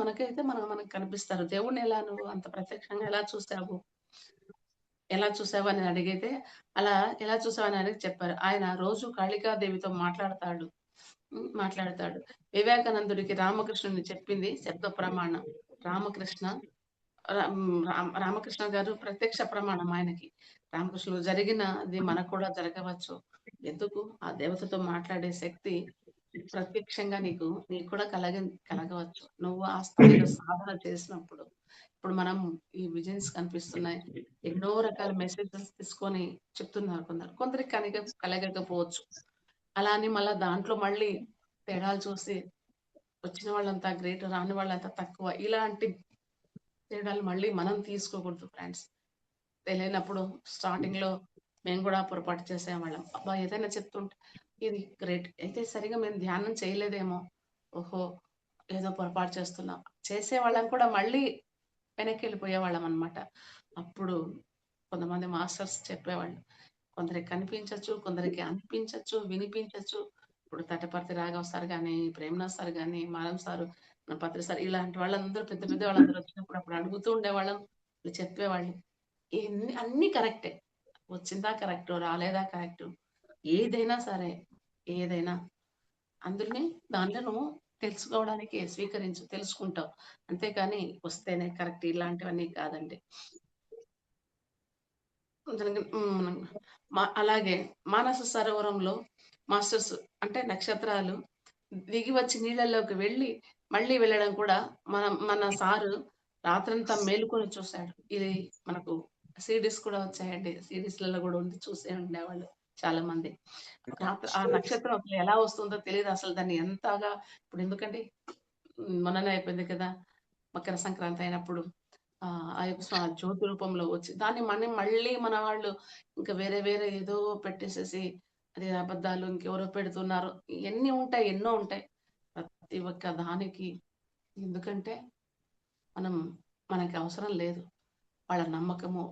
మనకు కనిపిస్తారు. దేవుణ్ణి ఎలా నువ్వు అంత ప్రత్యక్షంగా ఎలా చూసావు? ఎలా చూసావు అని అడిగితే, అలా ఎలా చూసావు అని అడిగి చెప్పారు. ఆయన రోజు కాళికాదేవితో మాట్లాడతాడు. మాట్లాడతాడు. వివేకానందుడికి రామకృష్ణుని చెప్పింది శబ్ద ప్రమాణం. రామకృష్ణ రామకృష్ణ గారు ప్రత్యక్ష ప్రమాణం ఆయనకి. రామకృష్ణుడు జరిగినది మనకు కూడా జరగవచ్చు. ఎందుకు? ఆ దేవతతో మాట్లాడే శక్తి ప్రత్యక్షంగా నీకు కూడా కలగవచ్చు. నువ్వు ఆ స్థాయిలో సాధన చేసినప్పుడు. ఇప్పుడు మనం ఈ విజన్స్ కనిపిస్తున్నాయి. ఎన్నో రకాల మెసేజెస్ తీసుకొని చెప్తున్నారు కొందరు. కొందరికి కలగకపోవచ్చు. అలా అని మళ్ళా దాంట్లో మళ్ళీ తేడాలు చూసి వచ్చిన వాళ్ళంతా గ్రేట్, రాని వాళ్ళంతా తక్కువ. ఇలాంటి తేడాలు మళ్ళీ మనం తీసుకోకూడదు ఫ్రెండ్స్. తెలియనప్పుడు స్టార్టింగ్‌లో మేము కూడా పొరపాటు చేసేవాళ్ళం. అబ్బా! ఏదైనా చెప్తుంటే ఇది గ్రేట్. అయితే సరిగ్గా మేము ధ్యానం చేయలేదేమో! ఓహో! ఏదో పొరపాటు చేస్తున్నాం. చేసేవాళ్ళం కూడా మళ్ళీ వెనక్కెళ్ళిపోయేవాళ్ళమనమాట. అప్పుడు కొంతమంది మాస్టర్స్ చెప్పేవాళ్ళు. కొందరికి కనిపించొచ్చు, కొందరికి అనిపించొచ్చు, వినిపించొచ్చు. ఇప్పుడు తటపర్తి రాఘవ్ సార్ గాని, ప్రేమనాథ్ సార్ గాని, మారం సారు, పత్రి సార్ ఇలాంటి వాళ్ళందరూ పెద్ద పెద్ద వాళ్ళందరూ వచ్చినప్పుడు అప్పుడు అడుగుతూ ఉండేవాళ్ళం. వాళ్ళు చెప్పేవాళ్ళు. అన్నీ కరెక్టే. వచ్చిందా కరెక్టు, రాలేదా కరెక్టు. ఏదైనా సరే, ఏదైనా అందులోనే దాంట్లో నువ్వు తెలుసుకోవడానికి తెలుసుకుంటావు. అంతేకాని వస్తేనే కరెక్ట్ ఇలాంటివన్నీ కాదండి. దానికి అలాగే మానస సరోవరంలో మాస్టర్స్ అంటే నక్షత్రాలు దిగి వచ్చి నీళ్ళలోకి వెళ్ళి, మళ్ళీ వెళ్ళడం కూడా మన సారు రాత్రంతా మేలుకొని చూసాడు. ఇది మనకు సీడీస్ కూడా వచ్చాయండి. సీడీస్‌లలో గూడా ఉంది. చూసే ఉండేవాళ్ళు చాలామంది. ఆ నక్షత్రం అసలు ఎలా వస్తుందో తెలీదు. అసలు దాన్ని ఎంతగా ఇప్పుడు ఎందుకండి మొన్ననే అయిపోయింది కదా! మకర సంక్రాంతి అయినప్పుడు అయ్యప్ప జ్యోతి రూపంలో వచ్చి దాన్ని మళ్ళీ మన వాళ్ళు ఇంకా వేరే వేరే ఏదో పెట్టేసేసి అది అబద్ధాలు ఇంకెవరో పెడుతున్నారు. ఇయన్నీ ఉంటాయి. ఎన్నో ఉంటాయి. ప్రతి ఒక్క దానికి ఎందుకంటే మనం మనకి అవసరం లేదు. వాళ్ళ నమ్మకము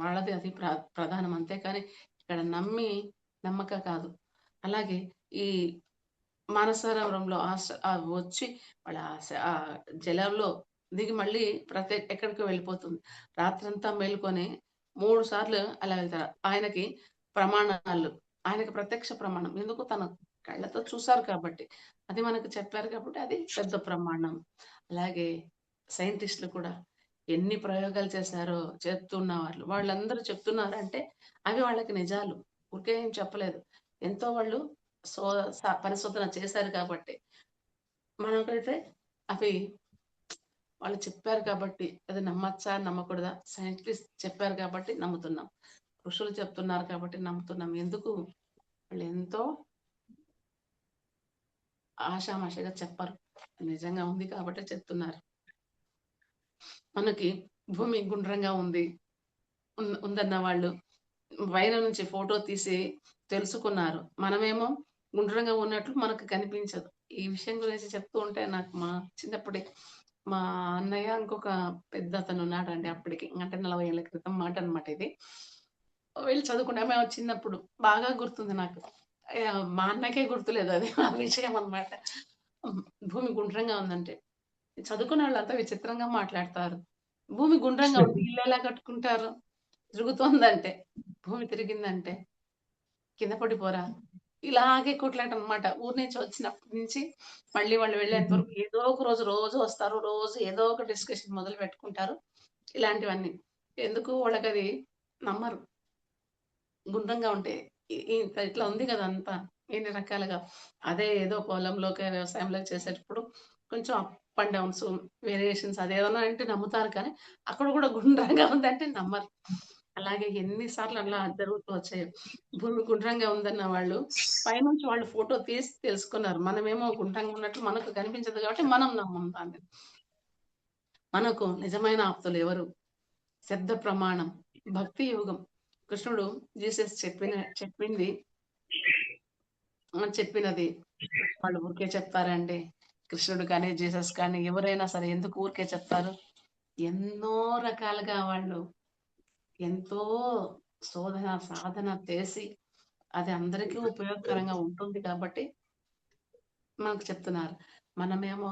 వాళ్ళది అది ప్రధానం. అంతేకాని ఇక్కడ నమ్మక కాదు. అలాగే ఈ మానసరోవరంలో వచ్చి వాళ్ళ జలంలో దిగి మళ్ళీ ఎక్కడికో వెళ్ళిపోతుంది. రాత్రంతా మేలుకొని 3 సార్లు అలా వెళ్తారు. ప్రమాణాలు. ఆయనకి ప్రత్యక్ష ప్రమాణం. ఎందుకు తన కళ్ళతో చూసారు కాబట్టి. అది మనకు చెప్పారు కాబట్టి అది పెద్ద ప్రమాణం. అలాగే సైంటిస్ట్‌లు కూడా ఎన్ని ప్రయోగాలు చేశారో చెప్తున్నవాళ్ళు. వాళ్ళందరూ చెప్తున్నారంటే అవి వాళ్ళకి నిజాలు. ఊరికే ఏం చెప్పలేదు. ఎంతో వాళ్ళు సో పరిశోధన చేశారు కాబట్టి. మనకైతే అవి వాళ్ళు చెప్పారు కాబట్టి అది నమ్మచ్చా? నమ్మకూడదా? సైంటిస్ట్ చెప్పారు కాబట్టి నమ్ముతున్నాం. ఋషులు చెప్తున్నారు కాబట్టి నమ్ముతున్నాం. ఎందుకు? వాళ్ళెంతో ఆషామాషీగా చెప్పరు. నిజంగా ఉంది కాబట్టే చెప్తున్నారు. మనకి భూమి గుండ్రంగా ఉంది. ఉందన్న వాళ్ళు పైన నుంచి ఫోటో తీసి తెలుసుకున్నారు. మనమేమో గుండ్రంగా ఉన్నట్లు మనకు కనిపించదు. ఈ విషయం గురించి చెప్తూ ఉంటే నాకు మా చిన్నప్పుడే మా అన్నయ్య ఇంకొక పెద్దతనున్నాడండి అప్పటికి. అంటే 40 ఏళ్ల క్రితం మాటనమాట ఇది. వీళ్ళు చదువుకునే మేము చిన్నప్పుడు బాగా గుర్తుంది నాకు. మా అన్నయ్యకే గుర్తులేదది ఆ విషయం అన్నమాట. హ్మ్. భూమి గుండ్రంగా ఉందంటే. చదువుకున్నోళ్ళంతా విచిత్రంగా మాట్లాడతారు. భూమి గుండ్రంగా ఉంటే ఇల్లెలా కట్టుకుంటారు? తిరుగుతోందంటే, భూమి తిరిగిందంటే, కింద పడిపోరా? ఇలాగే కొట్లాటనమాట. ఊరు నుంచి వచ్చినప్పటి నుంచి మళ్ళీ వాళ్ళు వెళ్ళేంత వరకు ఏదో ఒక రోజు, రోజు వస్తారు. రోజు ఏదో ఒక డిస్కషన్ మొదలు పెట్టుకుంటారు. ఇలాంటివన్నీ. ఎందుకు వాళ్ళకది నమ్మరు. గుండ్రంగా ఉంటే ఇంత ఇట్లా ఉంది గదా! అంతా ఇన్ని రకాలుగా. అదే ఏదో పొలంలోకి, వ్యవసాయంలోకి చేసేటప్పుడు కొంచెం అప్ అండ్ డౌన్స్, వేరియేషన్స్ అదేదన్నా అంటే నమ్ముతారు కానీ, అక్కడ గూడా గుండ్రంగా ఉందంటే నమ్మరు. అలాగే ఎన్ని సార్లు అలా జరుగుతూ వచ్చాయో. భూమి గుండ్రంగా ఉందన్న వాళ్ళు పైనుంచి వాళ్ళు ఫోటో తీసి తెలుసుకున్నారు. మనమేమో గుండ్రంగా ఉన్నట్లు మనకు కనిపించదు కాబట్టి మనం నమ్మం దాన్ని. మనకు నిజమైన ఆప్తులు ఎవరు? శబ్ద ప్రమాణం, భక్తి యోగం. కృష్ణుడు జీసస్ చెప్పింది చెప్పినది వాళ్ళు ఊరికే చెప్తారండి. కృష్ణుడు కానీ, జీసస్ కానీ ఎవరైనా సరే ఎందుకు ఊరికే చెప్తారు? ఎన్నో రకాలుగా వాళ్ళు ఎంతో సాధన చేసి అది అందరికీ ఉపయోగకరంగా ఉంటుంది కాబట్టి మనకు చెప్తున్నారు. మనమేమో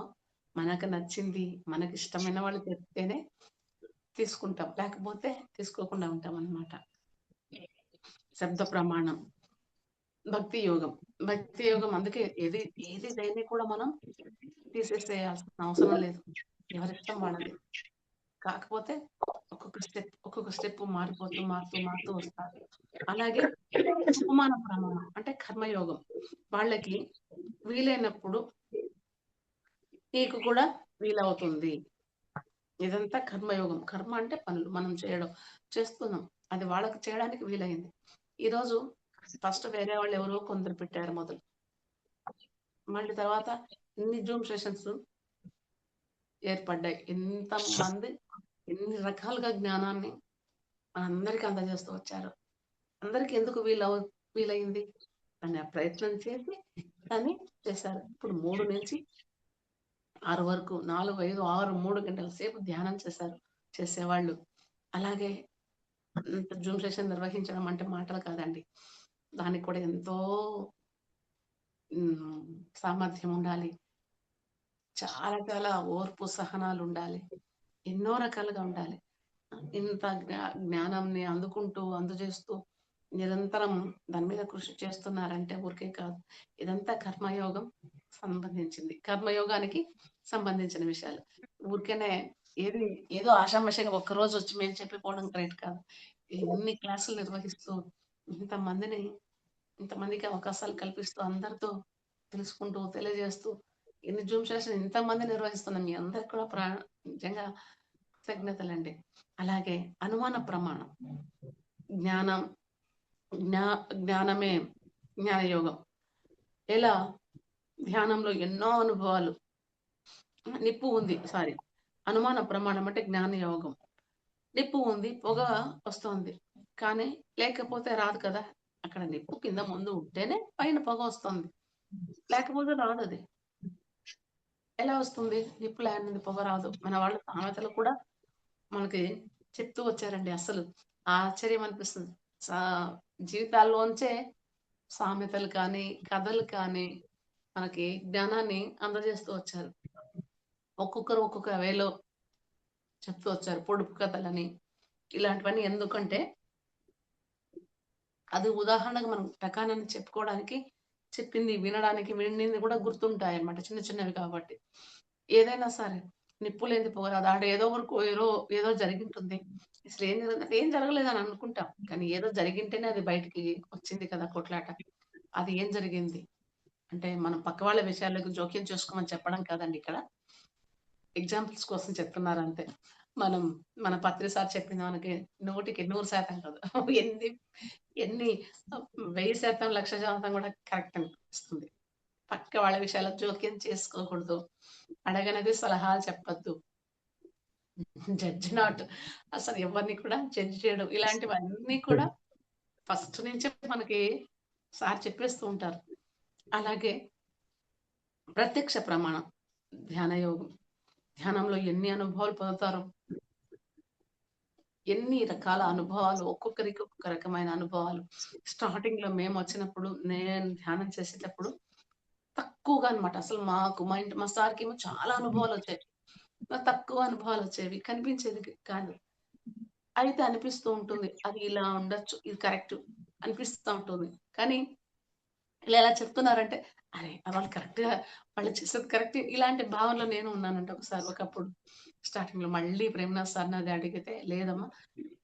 మనకు నచ్చింది, మనకిష్టమైన వాళ్ళు చెప్తేనే తీసుకుంటాం. లేకపోతే తీసుకోకుండా ఉంటామనమాట. శబ్ద ప్రమాణం. భక్తి యోగం. భక్తి యోగం అందుకే ఏది దేన్ని కూడా మనం తీసేసేయాల్సిన అవసరం లేదు. ఎవరిష్టం వాళ్ళది. కాకపోతే ఒక్కొక్క స్టెప్ మారుతూ వస్తారు. అలాగే ఉపమాన ప్రమాణం అంటే కర్మయోగం. వాళ్ళకి వీలైనప్పుడు నీకు కూడా వీలవుతుంది. ఇదంతా కర్మయోగం. కర్మ అంటే పనులు మనం చేస్తున్నాం. అది వాళ్ళకి చేయడానికి వీలైంది. ఈరోజు ఫస్ట్ వేరే వాళ్ళెవరో కొందరు పెట్టారు మొదలు. మళ్ళీ తర్వాత ఇన్ని జూమ్ సెషన్స్ ఏర్పడ్డాయి. ఎంతమంది ఎన్ని రకాలుగా జ్ఞానాన్ని మనందరికి అందజేస్తూ వచ్చారు. అందరికి ఎందుకు వీలయింది? అని ఆ ప్రయత్నం చేసి దాన్ని చేశారు. ఇప్పుడు 3-6 వరకు 4, 5, 6, 3 గంటల సేపు ధ్యానం చేసేవాళ్ళు. అలాగే జూమ్ సెషన్ నిర్వహించడం అంటే మాటలు కాదండి. దానికి కూడా ఎంతో సామర్థ్యం ఉండాలి. చాలా చాలా ఓర్పు, సహనాలుండాలి. ఎన్నో రకాలుగా ఉండాలి. ఇంత జ్ఞానంని అందజేస్తూ నిరంతరం దాని మీద కృషి చేస్తున్నారంటే ఊరికే కాదు. ఇదంతా కర్మయోగం సంబంధించింది. కర్మయోగానికి సంబంధించిన విషయాలు. ఊరికేనే ఏది ఏదో ఆషామాషీగా ఒక్కరోజొచ్చి మేము చెప్పిపోవడం కరెక్ట్ కాదు. ఎన్ని క్లాసులు నిర్వహిస్తూ ఇంతమందిని ఇంతమందికి అవకాశాలు కల్పిస్తూ అందరితో తెలుసుకుంటూ, తెలియజేస్తూ ఎన్ని జూమ్ సెషన్ ఇంతమంది నిర్వహిస్తున్న మీ అందరికి కూడా నిజంగా కృతజ్ఞతలండి. అలాగే అనుమాన ప్రమాణం. జ్ఞానం జ్ఞా జ్ఞానమే జ్ఞానయోగం. ఎలా ధ్యానంలో ఎన్నో అనుభవాలు. నిప్పు ఉంది. సారీ. అనుమాన ప్రమాణం అంటే జ్ఞానయోగం. నిప్పు ఉంది. పొగ వస్తోంది. కానీ లేకపోతే రాదు కదా! అక్కడ నిప్పు కింద ముందు ఉంటేనే పైన పొగొస్తుంది. లేకపోతే రాదది. ఎలా వస్తుంది? నిప్పు లేనిది పొగ రాదు. మన వాళ్ళు సామెతలు కూడా మనకి చెప్తూ వచ్చారండి. అసలు ఆశ్చర్యం అనిపిస్తుంది. సా జీవితాల్లోంచే సామెతలు కానీ, కథలు కానీ మనకి జ్ఞానాన్ని అందజేస్తూ వచ్చారు. ఒక్కొక్కరు ఒక్కొక్క వేలో చెప్తూ వచ్చారు. పొడుపు కథలని ఇలాంటివన్నీ ఎందుకంటే అది ఉదాహరణకు మనం టకానని చెప్పుకోవడానికి చెప్పింది వినడానికి వినింది కూడా గుర్తుంటాయన్నమాట. చిన్న చిన్నవి కాబట్టి. ఏదైనా సరే నిప్పు లేనిది పొగ రాదు. ఆడ ఏదో వరకు ఏదో జరిగుంటుంది. అసలు ఏం జరిగిందంటే ఏం జరగలేదని అనుకుంటాం. కానీ ఏదో జరిగింటేనే అది బయటికి వచ్చింది కదా కొట్లాట. అది ఏం జరిగింది? అంటే మనం పక్క వాళ్ళ విషయాలకు జోక్యం చేసుకోమని చెప్పడం కాదండి ఇక్కడ. ఎగ్జాంపుల్స్ కోసం చెప్తున్నారంతే. మనం మన పత్రి సార్ చెప్పిన దానికి 100కి 100% కాదు. ఎన్ని ఎన్ని 1000%, 1,00,000% కూడా కరెక్ట్ అనిపిస్తుంది. పక్క వాళ్ళ విషయాల్లో జోక్యం చేసుకోకూడదు. అడగనిది సలహాలు చెప్పొద్దు. Judge not. అసలు ఎవరిని కూడా జడ్జ్ చేయడం. ఇలాంటివన్నీ కూడా ఫస్ట్ నుంచే మనకి సార్ చెప్పేస్తూ ఉంటారు. అలాగే ప్రత్యక్ష ప్రమాణం. ధ్యాన యోగం. ధ్యానంలో ఎన్ని అనుభవాలు పొందుతారో, ఎన్ని రకాల అనుభవాలు, ఒక్కొక్కరికి ఒక్కొక్క రకమైన అనుభవాలు. స్టార్టింగ్‌లో మేమొచ్చినప్పుడు, నేను ధ్యానం చేసేటప్పుడు తక్కువగా అనమాట. అసలు మాకు మా సార్‌కేమో చాలా అనుభవాలొచ్చాయి. నాకు తక్కువ అనుభవాలొచ్చేవి. కనిపించేది కాదు. అయితే అనిపిస్తూ ఉంటుంది. అది ఇలా ఉండొచ్చు. ఇది కరెక్టు అనిపిస్తా ఉంటుంది. కానీ ఇలా ఎలా చెప్తున్నారంటే, అరే! వాళ్ళు కరెక్ట్‌గా వాళ్ళు చేసేది కరెక్టే. ఇలాంటి భావనలో నేను ఉన్నానండి ఒకప్పుడు. స్టార్టింగ్‌లో మళ్ళీ ప్రేమనాథ్ సార్‌ని అది అడిగితే, లేదమ్మా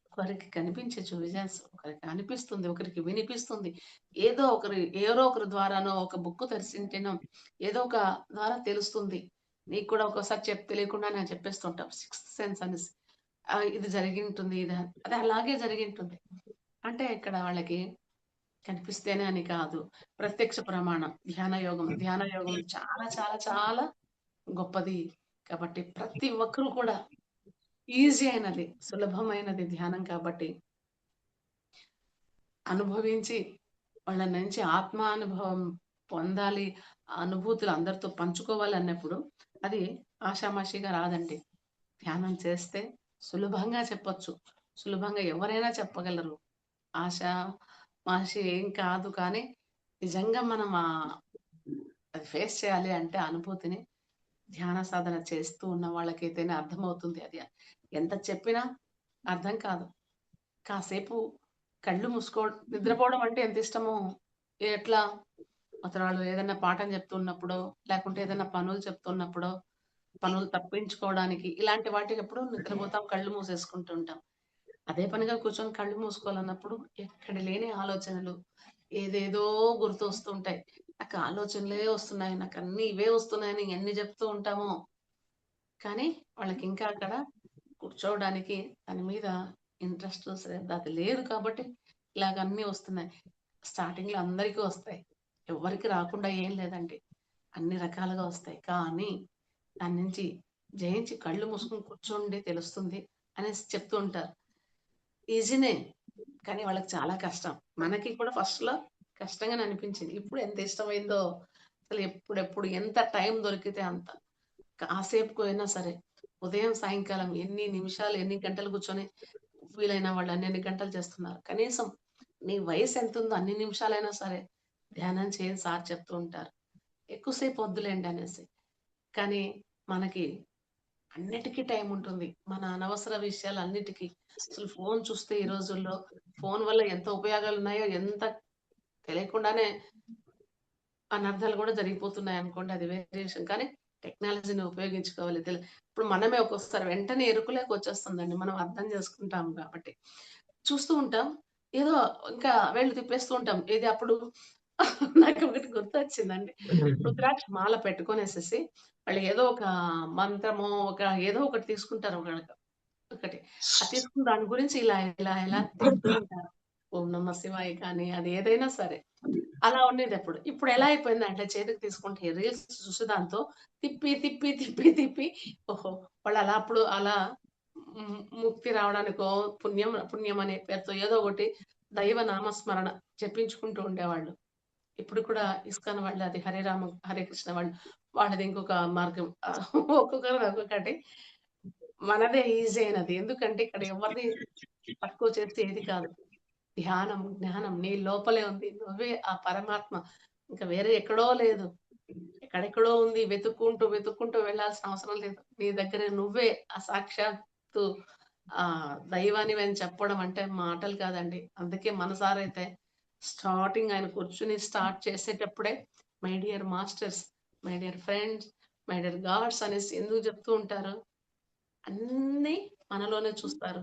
ఒకరికి కనిపించచ్చు విజన్స్. ఒకరికి అనిపిస్తుంది. ఒకరికి వినిపిస్తుంది. ఎవరో ఒకరి ద్వారానో ఒక బుక్ తెరిసింటేనో ఏదో ఒక ద్వారా తెలుస్తుంది. నీకు కూడా ఒక్కోసారి తెలియకుండానే చెప్పేస్తుంటాం. సిక్స్త్ సెన్స్ అనేసి. ఇది జరిగింటుంది. అది అలాగే జరిగింటుంది. అంటే ఇక్కడ వాళ్ళకి కనిపిస్తేనే అని కాదు. ప్రత్యక్ష ప్రమాణం. ధ్యాన యోగం చాలా చాలా చాలా గొప్పది. కాబట్టి ప్రతి ఒక్కరు కూడా ఈజీ అయినది, సులభమైనది ధ్యానం కాబట్టి అనుభవించి వాళ్ళ నుంచి ఆత్మానుభవం పొందాలి. ఆ అనుభూతులు అందరితో పంచుకోవాలి అన్నప్పుడు అది ఆషామాషీగా రాదండి. ధ్యానం చేస్తే సులభంగా చెప్పొచ్చు. సులభంగా ఎవరైనా చెప్పగలరు. ఆషామాషీ ఏం కాదు. కానీ నిజంగా మనం అది ఫేస్ చేయాలి అంటే అనుభూతిని ధ్యాన సాధన చేస్తూ ఉన్న వాళ్ళకైతేనే అర్థమవుతుంది అది. ఎంత చెప్పినా అర్థం కాదు. కాసేపు కళ్ళు నిద్రపోవడం అంటే ఎంత ఇష్టమో, ఎట్లా అవతలాళ్ళు ఏదైనా పాఠం చెప్తున్నప్పుడో, లేకుంటే ఏదైనా పనులు చెప్తున్నప్పుడో, పనులు తప్పించుకోవడానికి ఇలాంటి వాటికప్పుడు నిద్రపోతాం, కళ్ళు మూసేసుకుంటూ ఉంటాం. అదే పనిగా కూర్చొని కళ్ళు మూసుకోవాలన్నప్పుడు ఎక్కడ లేని ఆలోచనలు, ఏదేదో గుర్తొస్తుంటాయి. నాకు ఆలోచనలే వస్తున్నాయి. నాకన్నీ ఇవే వస్తున్నాయని ఎన్ని చెప్తూ ఉంటామో, కానీ వాళ్ళకింకా అక్కడ కూర్చోవడానికి దాని మీద ఇంట్రెస్ట్, శ్రద్ధ అది లేదు కాబట్టి ఇలాగ అన్నీ వస్తున్నాయి. స్టార్టింగ్‌లో అందరికీ వస్తాయి. ఎవ్వరికీ రాకుండా ఏం లేదండి. అన్ని రకాలుగా వస్తాయి. కానీ దాని నుంచి జయించి కళ్ళు మూసుకొని కూర్చోండి తెలుస్తుంది అనేసి చెప్తూ ఉంటారు. ఈజీనే. కానీ వాళ్ళకి చాలా కష్టం. మనకి కూడా ఫస్ట్‌లో కష్టంగానే అనిపించింది. ఇప్పుడు ఎంత ఇష్టమైందో అసలు ఎప్పుడెప్పుడు ఎంత టైం దొరికితే అంత. కాసేపుకు అయినా సరే. ఉదయం, సాయంకాలం ఎన్ని నిమిషాలు, ఎన్ని గంటలు కూర్చొని వీలైన వాళ్ళు అన్నన్ని గంటలు చేస్తున్నారు. కనీసం నీ వయసు ఎంతుందో అన్ని నిమిషాలైనా సరే ధ్యానం చేయని సార్ చెప్తూ ఉంటారు. ఎక్కువ సేపు వద్దులేండి అనేసి. కానీ మనకి అన్నిటికీ టైం ఉంటుంది. మన అనవసర విషయాలన్నిటికి. అసలు ఫోను చూస్తే ఈ రోజుల్లో ఫోను వల్ల ఎంత ఉపయోగాలున్నాయో ఎంత తెలియకుండానే అనర్థాలు గూడా జరిగిపోతున్నాయనుకోండి. అది వేరే విషయం. కానీ టెక్నాలజీని ఉపయోగించుకోవాలి. ఇప్పుడు మనమే ఒక్కొక్కసారి వెంటనే ఎరుకలేకొచ్చేస్తుందండి. మనం అర్థం చేసుకుంటాం కాబట్టి. చూస్తూ ఉంటాం. ఏదో ఇంకా వేళ్ళు తిప్పేస్తూ ఉంటాం. ఏది అప్పుడు నాకొకటి గుర్తొచ్చిందండి. రుద్రాక్ష మాల పెట్టుకొనేసేసి వాళ్ళు ఏదో ఒక మంత్రమో, ఏదో ఒకటి తీసుకుంటారు ఒకటి. అది తీసుకుని దాని గురించి ఇలా తిప్పుతూ ఉంటారు. ఓం నమ శివాయ కానీ అది ఏదైనా సరే. అలా ఉండేదప్పుడు. ఇప్పుడెలా అయిపోయిందంటే చేతికి తీసుకుంటే రీల్స్ చూసి దాంతో తిప్పి ఓహో! వాళ్ళలా అప్పుడు అలా ముక్తి రావడానికో, పుణ్యం అనే పేరుతో ఏదో ఒకటి దైవ నామస్మరణ జపించుకుంటూ ఉండేవాళ్ళు. ఇప్పుడు కూడా ఇస్కాన్ వాళ్ళు అది హరే కృష్ణ వాళ్ళు వాళ్ళది ఇంకొక మార్గం. ఒక్కొక్కరిది ఒక్కొక్కటి. మనదే ఈజీ అయినది. ఎందుకంటే ఇక్కడ ఎవరిది తక్కువ చేస్తే ఏది కాదు. ధ్యానం, జ్ఞానం నీ లోపలే ఉంది. నువ్వే ఆ పరమాత్మ. ఇంక వేరే ఎక్కడో లేదు. ఎక్కడెక్కడో ఉంది. వెతుక్కుంటూ వెళ్ళాల్సిన అవసరం లేదు. నీ దగ్గర నువ్వే ఆ సాక్షాత్తు దైవానివని చెప్పడం అంటే మాటలు కాదండి. అందుకే మన సారైతే స్టార్టింగ్ ఆయన కూర్చొని స్టార్ట్ చేసేటప్పుడే my dear masters, my dear friends, my dear God's అనేసి ఎందుకు చెప్తూ ఉంటారు? అన్నీ మనలోనే చూస్తారు.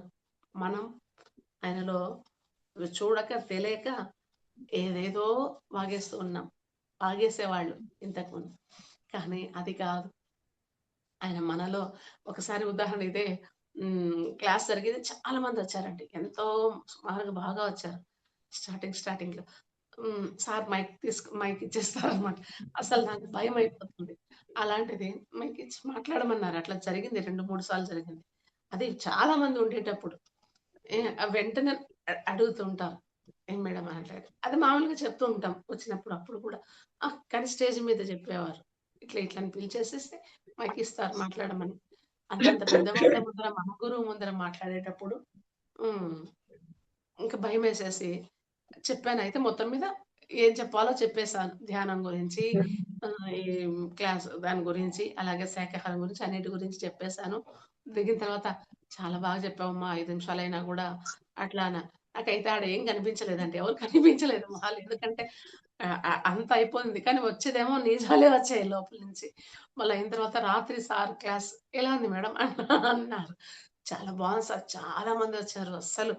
మనం ఆయనలో చూడక, తెలియక ఏదేదో వాగేస్తూ ఉన్నాం. వాగేసేవాళ్ళు ఇంతకుముందు. కానీ అది కాదు. ఆయన మనలో ఒకసారి ఉదాహరణ ఇదే క్లాస్ జరిగేది చాలా మందొచ్చారండి. ఎంతో సుమారుగా బాగా వచ్చారు. స్టార్టింగ్‌లో. సార్ మైక్ ఇచ్చేస్తారనమాట. అసలు నాకు భయమైపోతుంది. అలాంటిది మైక్ ఇచ్చి మాట్లాడమన్నారు. అట్లా జరిగింది 2, 3 సార్లు జరిగింది. అది చాలా మంది ఉండేటప్పుడు. వెంటనే అడుగుతుంటారు. ఏం మేడం మాట్లాడి అది మామూలుగా చెప్తూ ఉంటాం వచ్చినప్పుడు. అప్పుడు కూడా కానీ స్టేజ్ మీద చెప్పేవారు. ఇట్లా ఇట్లా అని పిలిచేసేసి మైక్ ఇస్తారు మాట్లాడమని. అంతంత పెద్దవాళ్ళ ముందర మన గురువు ముందర మాట్లాడేటప్పుడు హ్మ్. ఇంక భయమేసేసి చెప్పాను. అయితే మొత్తం మీద ఏం చెప్పాలో చెప్పేసాను. ధ్యానం గురించి, ఈ క్లాస్ దాని గురించి, అలాగే శాకాహారం గురించి అన్నిటి గురించి చెప్పేసాను. దిగిన తర్వాత "చాలా బాగా చెప్పావమ్మా 5 నిమిషాలైనా గూడా" అట్లా నాకైతే ఆడ ఏం కనిపించలేదండి. ఎవరు కనిపించలేదు మొహాలు. ఎందుకంటే అంత అయిపోయింది. కానీ వచ్చేదేమో నిజాలే వచ్చాయి లోపల నుంచి. మళ్ళీ అయిన తర్వాత రాత్రి సార్ క్లాస్ "ఎలా ఉంది మేడం" అన్నారు. "చాలా బాగుంది సార్. చాలా మందొచ్చారు. అస్సలు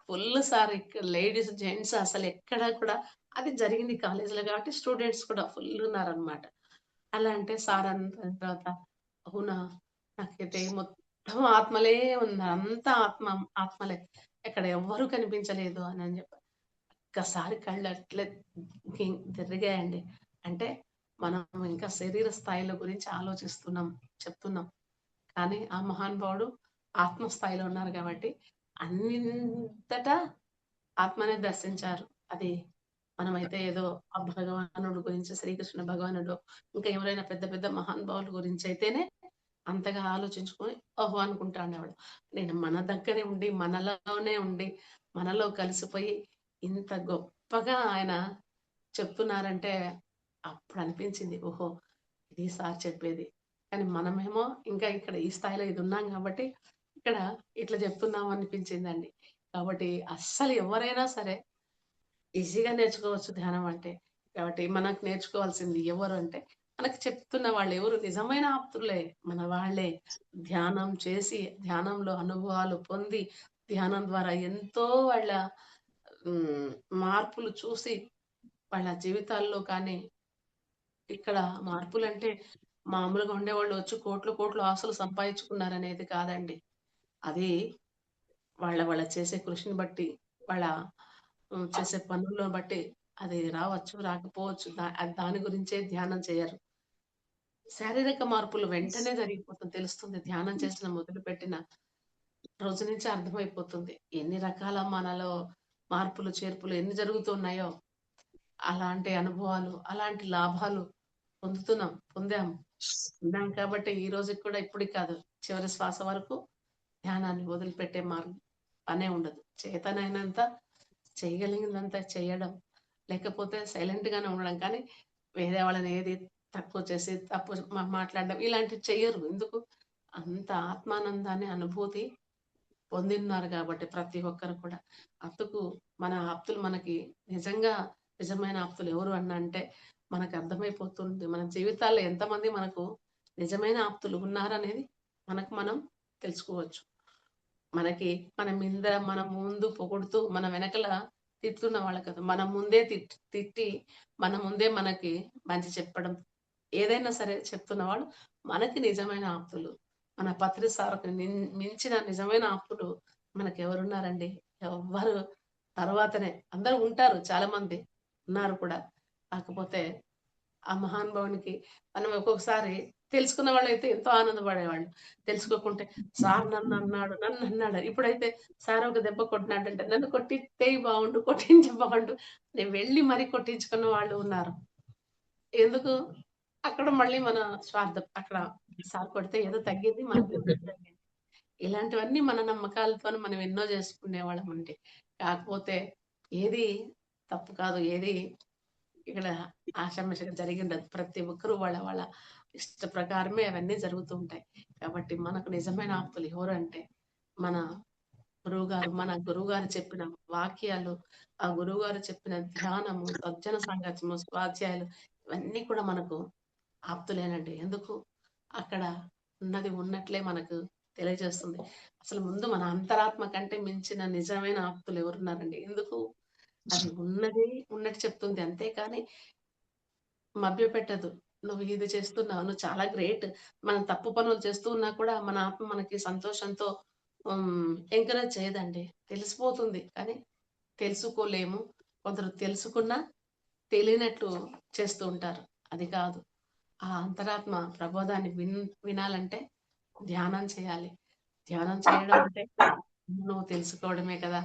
ఫుల్ సార్ ఇక్కడ లేడీస్, జెంట్స్ అసలెక్కడ కూడా" అది జరిగింది కాలేజ్‌లో కాబట్టి స్టూడెంట్స్ కూడా ఫుల్లున్నారనమాట. అలా అంటే సార్ అన్న తర్వాత, "అవునా! నాకైతే మొత్తం ఆత్మలే ఉన్నారు. అంతా ఆత్మలే. ఇక్కడ ఎవ్వరు కనిపించలేదు" అని చెప్పి. ఒక్కసారి కళ్ళు అట్లే తిరిగాయండి. అంటే మనం ఇంకా శరీర స్థాయిల గురించి ఆలోచిస్తున్నాం, చెప్తున్నాం. కానీ ఆ మహానుభావుడు ఆత్మ స్థాయిలో ఉన్నారు కాబట్టి అన్నింతటా ఆత్మనే దర్శించారు. అది మనమైతే ఏదో ఆ భగవానుడు గురించి శ్రీకృష్ణ భగవానుడు ఇంకా ఎవరైనా పెద్ద పెద్ద మహానుభావుల గురించయితేనే అంతగా ఆలోచించుకొని ఓహో! అనుకుంటా ఉండేవాళ్ళం. నేను మన దగ్గరే ఉండి, మనలోనే ఉండి, మనలో కలిసిపోయి ఇంత గొప్పగా ఆయన చెప్తున్నారంటే అప్పుడనిపించింది. ఓహో! ఇది సార్ చెప్పేది. కానీ మనమేమో ఇంకా ఇక్కడ ఈ స్థాయిలో ఇది ఉన్నాం కాబట్టి, ఇక్కడ ఇట్లా చెప్తున్నాం అనిపించిందండి. కాబట్టి అస్సలు ఎవరైనా సరే ఈజీగా నేర్చుకోవచ్చు ధ్యానం అంటే. కాబట్టి మనకు నేర్చుకోవాల్సింది ఎవరు అంటే, మనకు చెప్తున్న వాళ్ళెవరు నిజమైన ఆప్తులే మన వాళ్ళే. ధ్యానం చేసి, ధ్యానంలో అనుభవాలు పొంది, ధ్యానం ద్వారా ఎంతో వాళ్ళ హ్మ్, మార్పులు చూసి, వాళ్ళ జీవితాల్లో కానీ, ఇక్కడ మార్పులంటే మామూలుగా ఉండేవాళ్ళు వచ్చి కోట్లు, కోట్లు ఆస్తులు సంపాదించుకున్నారనేది కాదండి. అది వాళ్ళ చేసే కృషిని బట్టి, వాళ్ళ చేసే పనుల్లో బట్టి అది రావచ్చు, రాకపోవచ్చు. దాని గురించే ధ్యానం చేయరు. శారీరక మార్పులు వెంటనే జరిగిపోతుంది తెలుస్తుంది. ధ్యానం చేసిన మొదలుపెట్టిన రోజు నుంచి అర్థమైపోతుంది. ఎన్ని రకాల మనలో మార్పులు, చేర్పులు ఎన్ని జరుగుతున్నాయో, అలాంటి అనుభవాలు, అలాంటి లాభాలు పొందాం. ఉన్నాం కాబట్టి ఈ రోజుకి కూడా ఇప్పటికి కాదు, చివరి శ్వాస వరకు ధ్యానాన్ని వదిలిపెట్టే పనే ఉండదు. చేతనైనంత చేయగలిగినంత చేయడం. లేకపోతే సైలెంట్‌గానే ఉండడం. కానీ వేరే వాళ్ళని ఏది తక్కువ చేసి, తప్పు మాట్లాడడం ఇలాంటివి చెయ్యరు. ఎందుకు? అంత ఆత్మానందాన్ని అనుభూతి పొందిన్నారు గాబట్టి ప్రతి ఒక్కరు కూడా. అందుకు మన ఆప్తులు మనకి నిజంగా నిజమైన ఆప్తులు ఎవరు అంటే మనకు అర్థమైపోతుంది. మన జీవితాల్లో ఎంతమంది మనకు నిజమైన ఆప్తులు ఉన్నారనేది మనకు మనం తెలుసుకోవచ్చు. మనకి మన ముందు పొగుడుతూ, మన వెనకల తిట్టున్న వాళ్ళు కాదు. మన ముందే తిట్టి, మన ముందే మనకి మంచి చెప్పడం, ఏదైనా సరే చెప్తున్నవాళ్ళు మనకి నిజమైన ఆప్తులు. మన పత్రి సార్‌కి మించిన నిజమైన ఆప్తులు మనకెవరున్నారండి? ఎవ్వరు తర్వాతనే. అందరూ ఉంటారు చాలామంది. ఉన్నారు కూడా. కాకపోతే ఆ మహానుభావునికి మనం ఒక్కొక్కసారి తెలుసుకున్న వాళ్ళైతే ఎంతో ఆనందపడేవాళ్ళు. తెలుసుకోకుంటే సార్ నన్నన్నాడు. ఇప్పుడైతే సార్ ఒక దెబ్బ కొట్టినాడంటే నన్ను కొట్టిత్తేయి బావుండు, కొట్టించి బావుండు. నేను వెళ్లి మరీ కొట్టించుకున్న వాళ్ళు ఉన్నారు. ఎందుకు? అక్కడ మళ్ళీ మన స్వార్థం. అక్కడ సార్ కొడితే ఏదో తగ్గింది. మనకు దెబ్బ తగిలింది. ఇలాంటివన్నీ మన నమ్మకాలతోని మనం ఎన్నో చేసుకునేవాళ్ళమండి. కాకపోతే ఏది తప్పు కాదు. ఏది ఇక్కడ ఆషామాషీగా జరిగిండదు. ప్రతి ఒక్కరు వాళ్ళ ఇష్ట ప్రకారమే అవన్నీ జరుగుతూ ఉంటాయి. కాబట్టి మనకు నిజమైన ఆప్తులు ఎవరంటే, మన మన గురువుగారు చెప్పిన వాక్యాలు, ఆ గురువుగారు చెప్పిన ధ్యానము, సజ్జన సాంగత్యము, స్వాధ్యాయాలు ఇవన్నీ కూడా మనకు ఆప్తులేనండి. ఎందుకు? అక్కడ ఉన్నది ఉన్నట్లే మనకు తెలియజేస్తుంది. అసలు ముందు మన అంతరాత్మ కంటే మించిన నిజమైన ఆప్తులు ఎవరున్నారండి? ఎందుకు? అది ఉన్నది ఉన్నట్టు చెప్తుంది. అంతేకాని మభ్యపెట్టదు. నువ్వు ఇది చేస్తున్నావు. నువ్వు చాలా గ్రేట్. మనం తప్పు పనులు చేస్తూ ఉన్నా కూడా మన ఆత్మ మనకి సంతోషంతో ఎంకరేజ్ చేయదండి. తెలిసిపోతుంది. కానీ తెలుసుకోలేము. కొందరు తెలుసుకున్నా తెలియనట్లు చేస్తూ ఉంటారు. అది కాదు. ఆ అంతరాత్మ ప్రబోధాన్ని వినాలంటే ధ్యానం చేయాలి. ధ్యానం చేయడం అంటే నువ్వు తెలుసుకోవడమే కదా!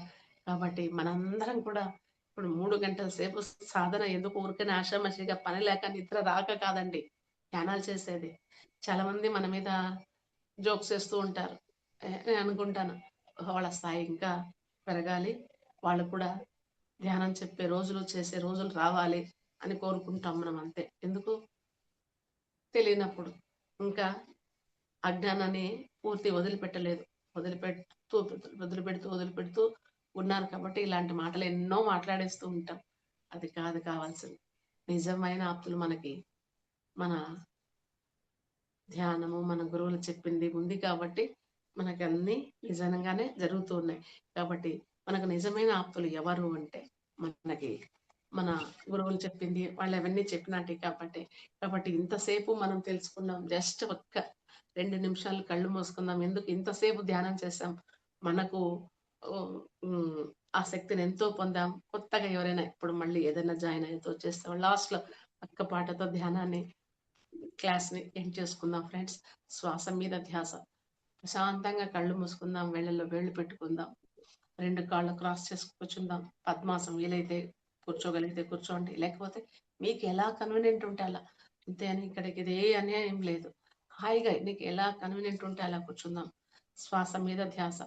కాబట్టి మనందరం కూడా ఇప్పుడు 3 గంటల సేపు సాధన ఎందుకు ఊరికనే ఆషామాషీగా పని లేక నిద్ర రాక కాదండి ధ్యానాలు చేసేది. చాలామంది మన మీద జోక్స్ ఏస్తూ ఉంటారు. నేను అనుకుంటాను వాళ్ళ స్థాయి ఇంకా పెరగాలి. వాళ్ళు కూడా ధ్యానం చెప్పే రోజులు, చేసే రోజులు రావాలి అని కోరుకుంటాం మనం అంతే. ఎందుకు? తెలియనప్పుడు. ఇంకా అజ్ఞానాన్ని పూర్తి వదిలిపెట్టలేదు. వదిలిపెడుతూ, వదిలిపెడుతూ ఉన్నారు కాబట్టి ఇలాంటి మాటలు ఎన్నో మాట్లాడేస్తూ ఉంటాం. అది కాదు కావాల్సింది. నిజమైన ఆప్తులు మనకి మన ధ్యానము, మన గురువులు చెప్పింది ఉంది కాబట్టి మనకన్నీ నిజంగానే జరుగుతూ ఉన్నాయి. కాబట్టి మనకు నిజమైన ఆప్తులు ఎవరు అంటే మనకి మన గురువులు చెప్పింది వాళ్ళవన్నీ చెప్పినట్టే కాబట్టి ఇంతసేపు మనం తెలుసుకున్నాం. జస్ట్ ఒక్క 2 నిమిషాలు కళ్ళు మూసుకుందాం. ఎందుకు ఇంతసేపు ధ్యానం చేశాం. మనకు ఓహ్! ఆ శక్తిని ఎంతో పొందాం. కొత్తగా ఎవరైనా ఇప్పుడు మళ్ళీ ఏదైనా జాయిన్ అయితూ చేస్తాం. లాస్ట్‌లో ఒక్క పాటతో ధ్యానాన్ని క్లాస్‌ని ఎండ్ చేసుకుందాం ఫ్రెండ్స్. శ్వాస మీద ధ్యాస. ప్రశాంతంగా కళ్ళు మూసుకుందాం. వేళ్ళలో వేళ్ళు పెట్టుకుందాం. 2 కాళ్ళు క్రాస్ చేసి కూర్చుందాం. పద్మాసనం వీలైతే కూర్చోగలిగితే కూర్చోండి. లేకపోతే మీకు ఎలా కన్వీనియంట్ ఉంటే అలా. అంతే అని ఇక్కడికి ఇదే అని ఏం లేదు. హాయిగా నీకు ఎలా కన్వీనియంట్ ఉంటే అలా కూర్చుందాం. శ్వాస మీద ధ్యాస.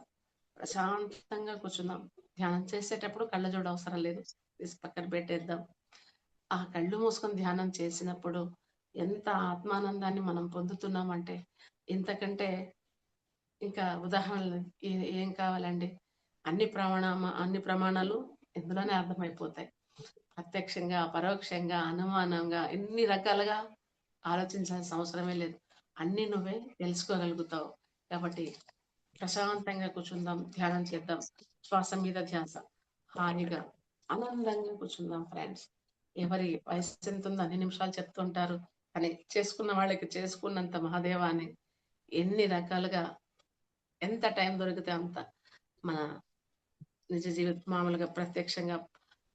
ప్రశాంతంగా కూర్చుందాం. ధ్యానం చేసేటప్పుడు కళ్ళజోడు అవసరం లేదు. తీసి పక్కన పెట్టేద్దాం. ఆ కళ్ళు మూసుకొని ధ్యానం చేసినప్పుడు ఎంత ఆత్మానందాన్ని మనం పొందుతున్నామంటే ఇంతకంటే ఇంకా ఉదాహరణలు ఏం కావాలండి? అన్ని ప్రమాణాలు ఇందులోనే అర్థమైపోతాయి. ప్రత్యక్షంగా, పరోక్షంగా, అనుమానంగా ఎన్ని రకాలుగా ఆలోచించాల్సిన అవసరమే లేదు. అన్నీ నువ్వే తెలుసుకోగలుగుతావు. కాబట్టి ప్రశాంతంగా కూర్చుందాం, ధ్యానం చేద్దాం. శ్వాస మీద ధ్యాస. హాయిగా, ఆనందంగా కూర్చుందాం ఫ్రెండ్స్. ఎవరి వయస్సు ఎంతుందో అన్ని నిమిషాలు చెప్తుంటారు. కానీ చేసుకున్న వాళ్ళకి చేసుకున్నంత మహాదేవ అని ఎన్ని రకాలుగా ఎంత టైం దొరికితే అంత మన నిజ మామూలుగా ప్రత్యక్షంగా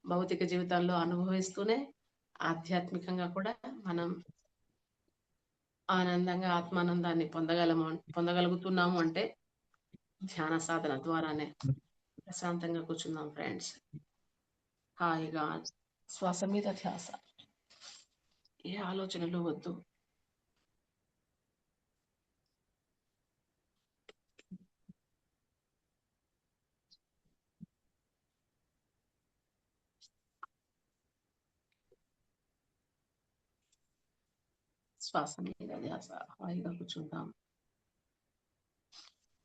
భౌతిక జీవితాల్లో అనుభవిస్తూనే ఆధ్యాత్మికంగా కూడా మనం ఆనందంగా ఆత్మానందాన్ని పొందగలుగుతున్నాము అంటే ధ్యాన సాధన ద్వారానే. ప్రశాంతంగా కూర్చుందాం ఫ్రెండ్స్. హాయిగా శ్వాస మీద ధ్యాస. ఏ ఆలోచనలు వద్దు. శ్వాస మీద ధ్యాస. హాయిగా కూర్చుందాం.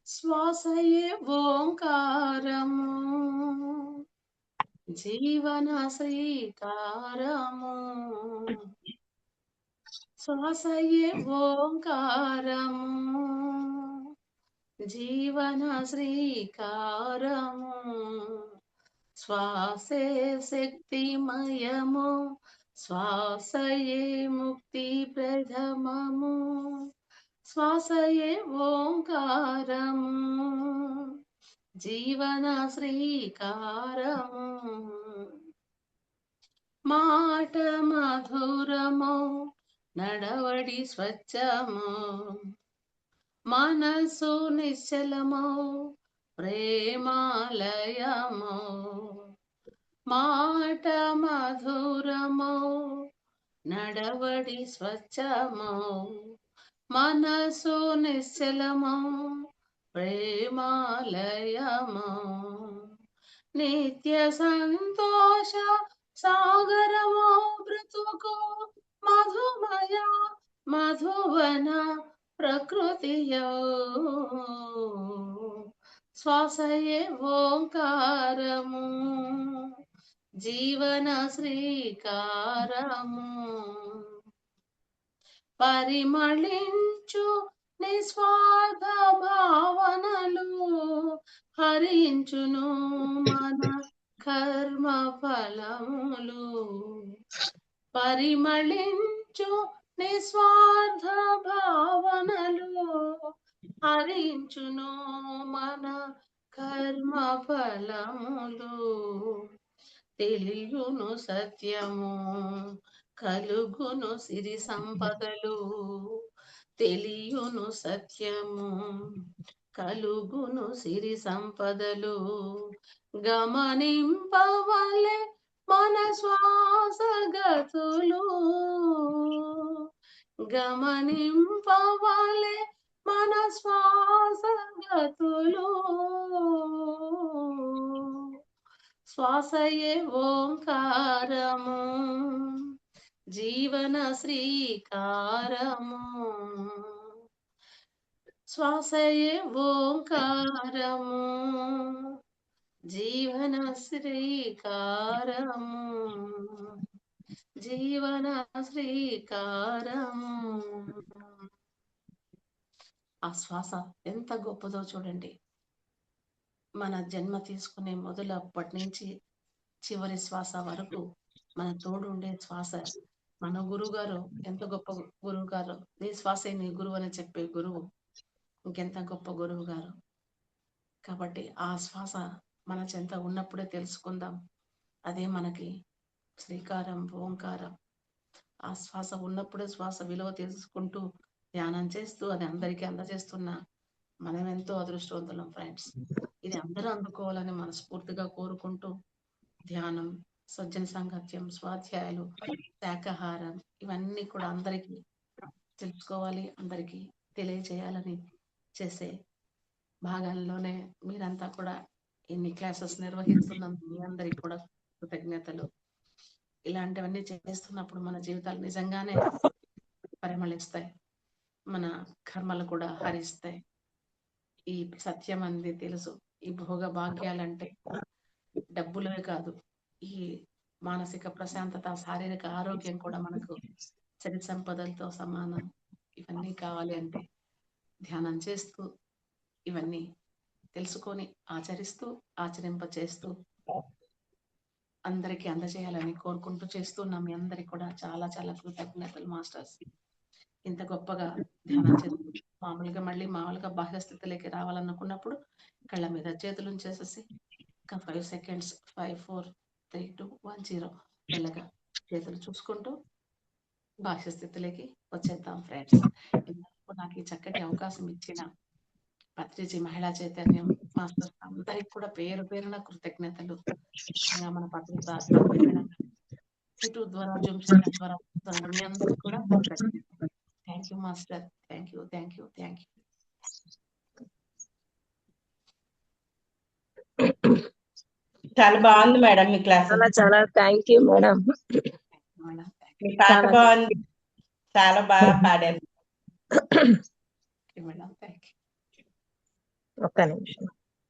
శ్వాసయే ఓంకారము జీవన శ్రీకారము. శ్వాసయే ఓంకారము జీవన శ్రీకారము. శ్వాసే శక్తిమయము శ్వాసయే ముక్తి ప్రథమము. శ్వాసయే ఓంకారము జీవన శ్రీకారము. మాట మధురము నడవడి స్వచ్ఛము మనసు నిశ్చలము ప్రేమాలయము. మాట మధురము నడవడి స్వచ్ఛము మనసు నిశ్చలము ప్రేమాలయము. నిత్య సంతోష సాగరము బ్రతుకు మధుమయ మధువన ప్రకృతియో. శ్వాసయే ఓంకారము జీవన శ్రీకారము. పరిమళించు నిస్వార్థ భావనలు హరించును మన కర్మ ఫలములు. పరిమళించు నిస్వార్థ భావనలు హరించును మన కర్మ ఫలములు. తెలియును సత్యము కలుగును సిరి సంపదలు. తెలియును సత్యము కలుగును సిరి సంపదలు గమనింపవలె మన శ్వాసగతులు గమనింపవలె మన శ్వాసగతులు శ్వాసయే ఓంకారము జీవన శ్రీకారము శ్వాసయే ఓంకారము జీవన శ్రీకారము జీవన శ్రీకారము. ఆ శ్వాస ఎంత గొప్పదో చూడండి. మన జన్మ తీసుకునే మొదలప్పటి నుంచి చివరి శ్వాస వరకు మన తోడు ఉండే శ్వాస. మన గురువుగారు ఎంత గొప్ప గురువు గారు. నీ శ్వాసే నీ గురువు అని చెప్పే గురువు ఇంకెంత గొప్ప గురువు గారు. కాబట్టి ఆ శ్వాస మన చెంత ఉన్నప్పుడే తెలుసుకుందాం. అదే మనకి శ్రీకారం ఓంకారం. ఆ శ్వాస ఉన్నప్పుడే శ్వాస విలువ తెలుసుకుంటూ ధ్యానం చేస్తూ అది అందరికీ అందజేస్తున్నా మనం ఎంతో అదృష్టవంతులం ఫ్రెండ్స్. ఇది అందరూ అందుకోవాలని మనస్ఫూర్తిగా కోరుకుంటూ ధ్యానం, సజ్జన సాంగత్యం, స్వాధ్యాయాలు, శాకాహారం ఇవన్నీ కూడా అందరికీ తెలుసుకోవాలి, అందరికీ తెలియజేయాలని చేసే భాగంలోనే మీరంతా కూడా ఇన్ని క్లాసెస్ నిర్వహిస్తున్నందుకు మీ అందరికి కూడా కృతజ్ఞతలు. ఇలాంటివన్నీ చేస్తున్నప్పుడు మన జీవితాలు నిజంగానే పరిమళిస్తాయి, మన కర్మలు కూడా హరిస్తాయి. ఈ సత్యం అంది తెలుసు. ఈ భోగ భాగ్యాలంటే డబ్బులే కాదు, ఈ మానసిక ప్రశాంతత, శారీరక ఆరోగ్యం కూడా మనకు చరి సంపదలతో సమానం. ఇవన్నీ కావాలి అంటే ధ్యానం చేస్తూ ఇవన్నీ తెలుసుకొని ఆచరిస్తూ ఆచరింప చేస్తూ అందరికీ అందజేయాలని కోరుకుంటూ చేస్తున్నాం. మీ అందరికి కూడా చాలా చాలా కృతజ్ఞతలు మాస్టర్స్. ఇంత గొప్పగా ధ్యానం చేస్తూ మామూలుగా బాహ్య స్థితిలోకి రావాలనుకున్నప్పుడు కళ్ళ మీద చేతులు ఉంచేసేసి ఒక 5 seconds 5 4 3 2 1 0 మెల్లగా చేతులు చూసుకుంటూ బాహ్య స్థితిలోకి వచ్చేద్దాం ఫ్రెండ్స్. నాకు ఈ చక్కటి అవకాశం ఇచ్చిన పత్రిజీ మహిళా చైతన్యం మాస్టర్స్ అందరికి కూడా పేరు పేరున కృతజ్ఞతలు. మన పత్రిక చుట్టూ ద్వారా జూమ్ ద్వారా మీ అందరికి కూడా కృతజ్ఞతలు. Thank you master. Thank you thank you thank you. చాలా బాగుంది మేడం మీ క్లాస్. చాలా థ్యాంక్ యూ మేడం. మీ పాట బాగుంది, చాలా బాగా పాడారు. ఒక్క నిమిషం.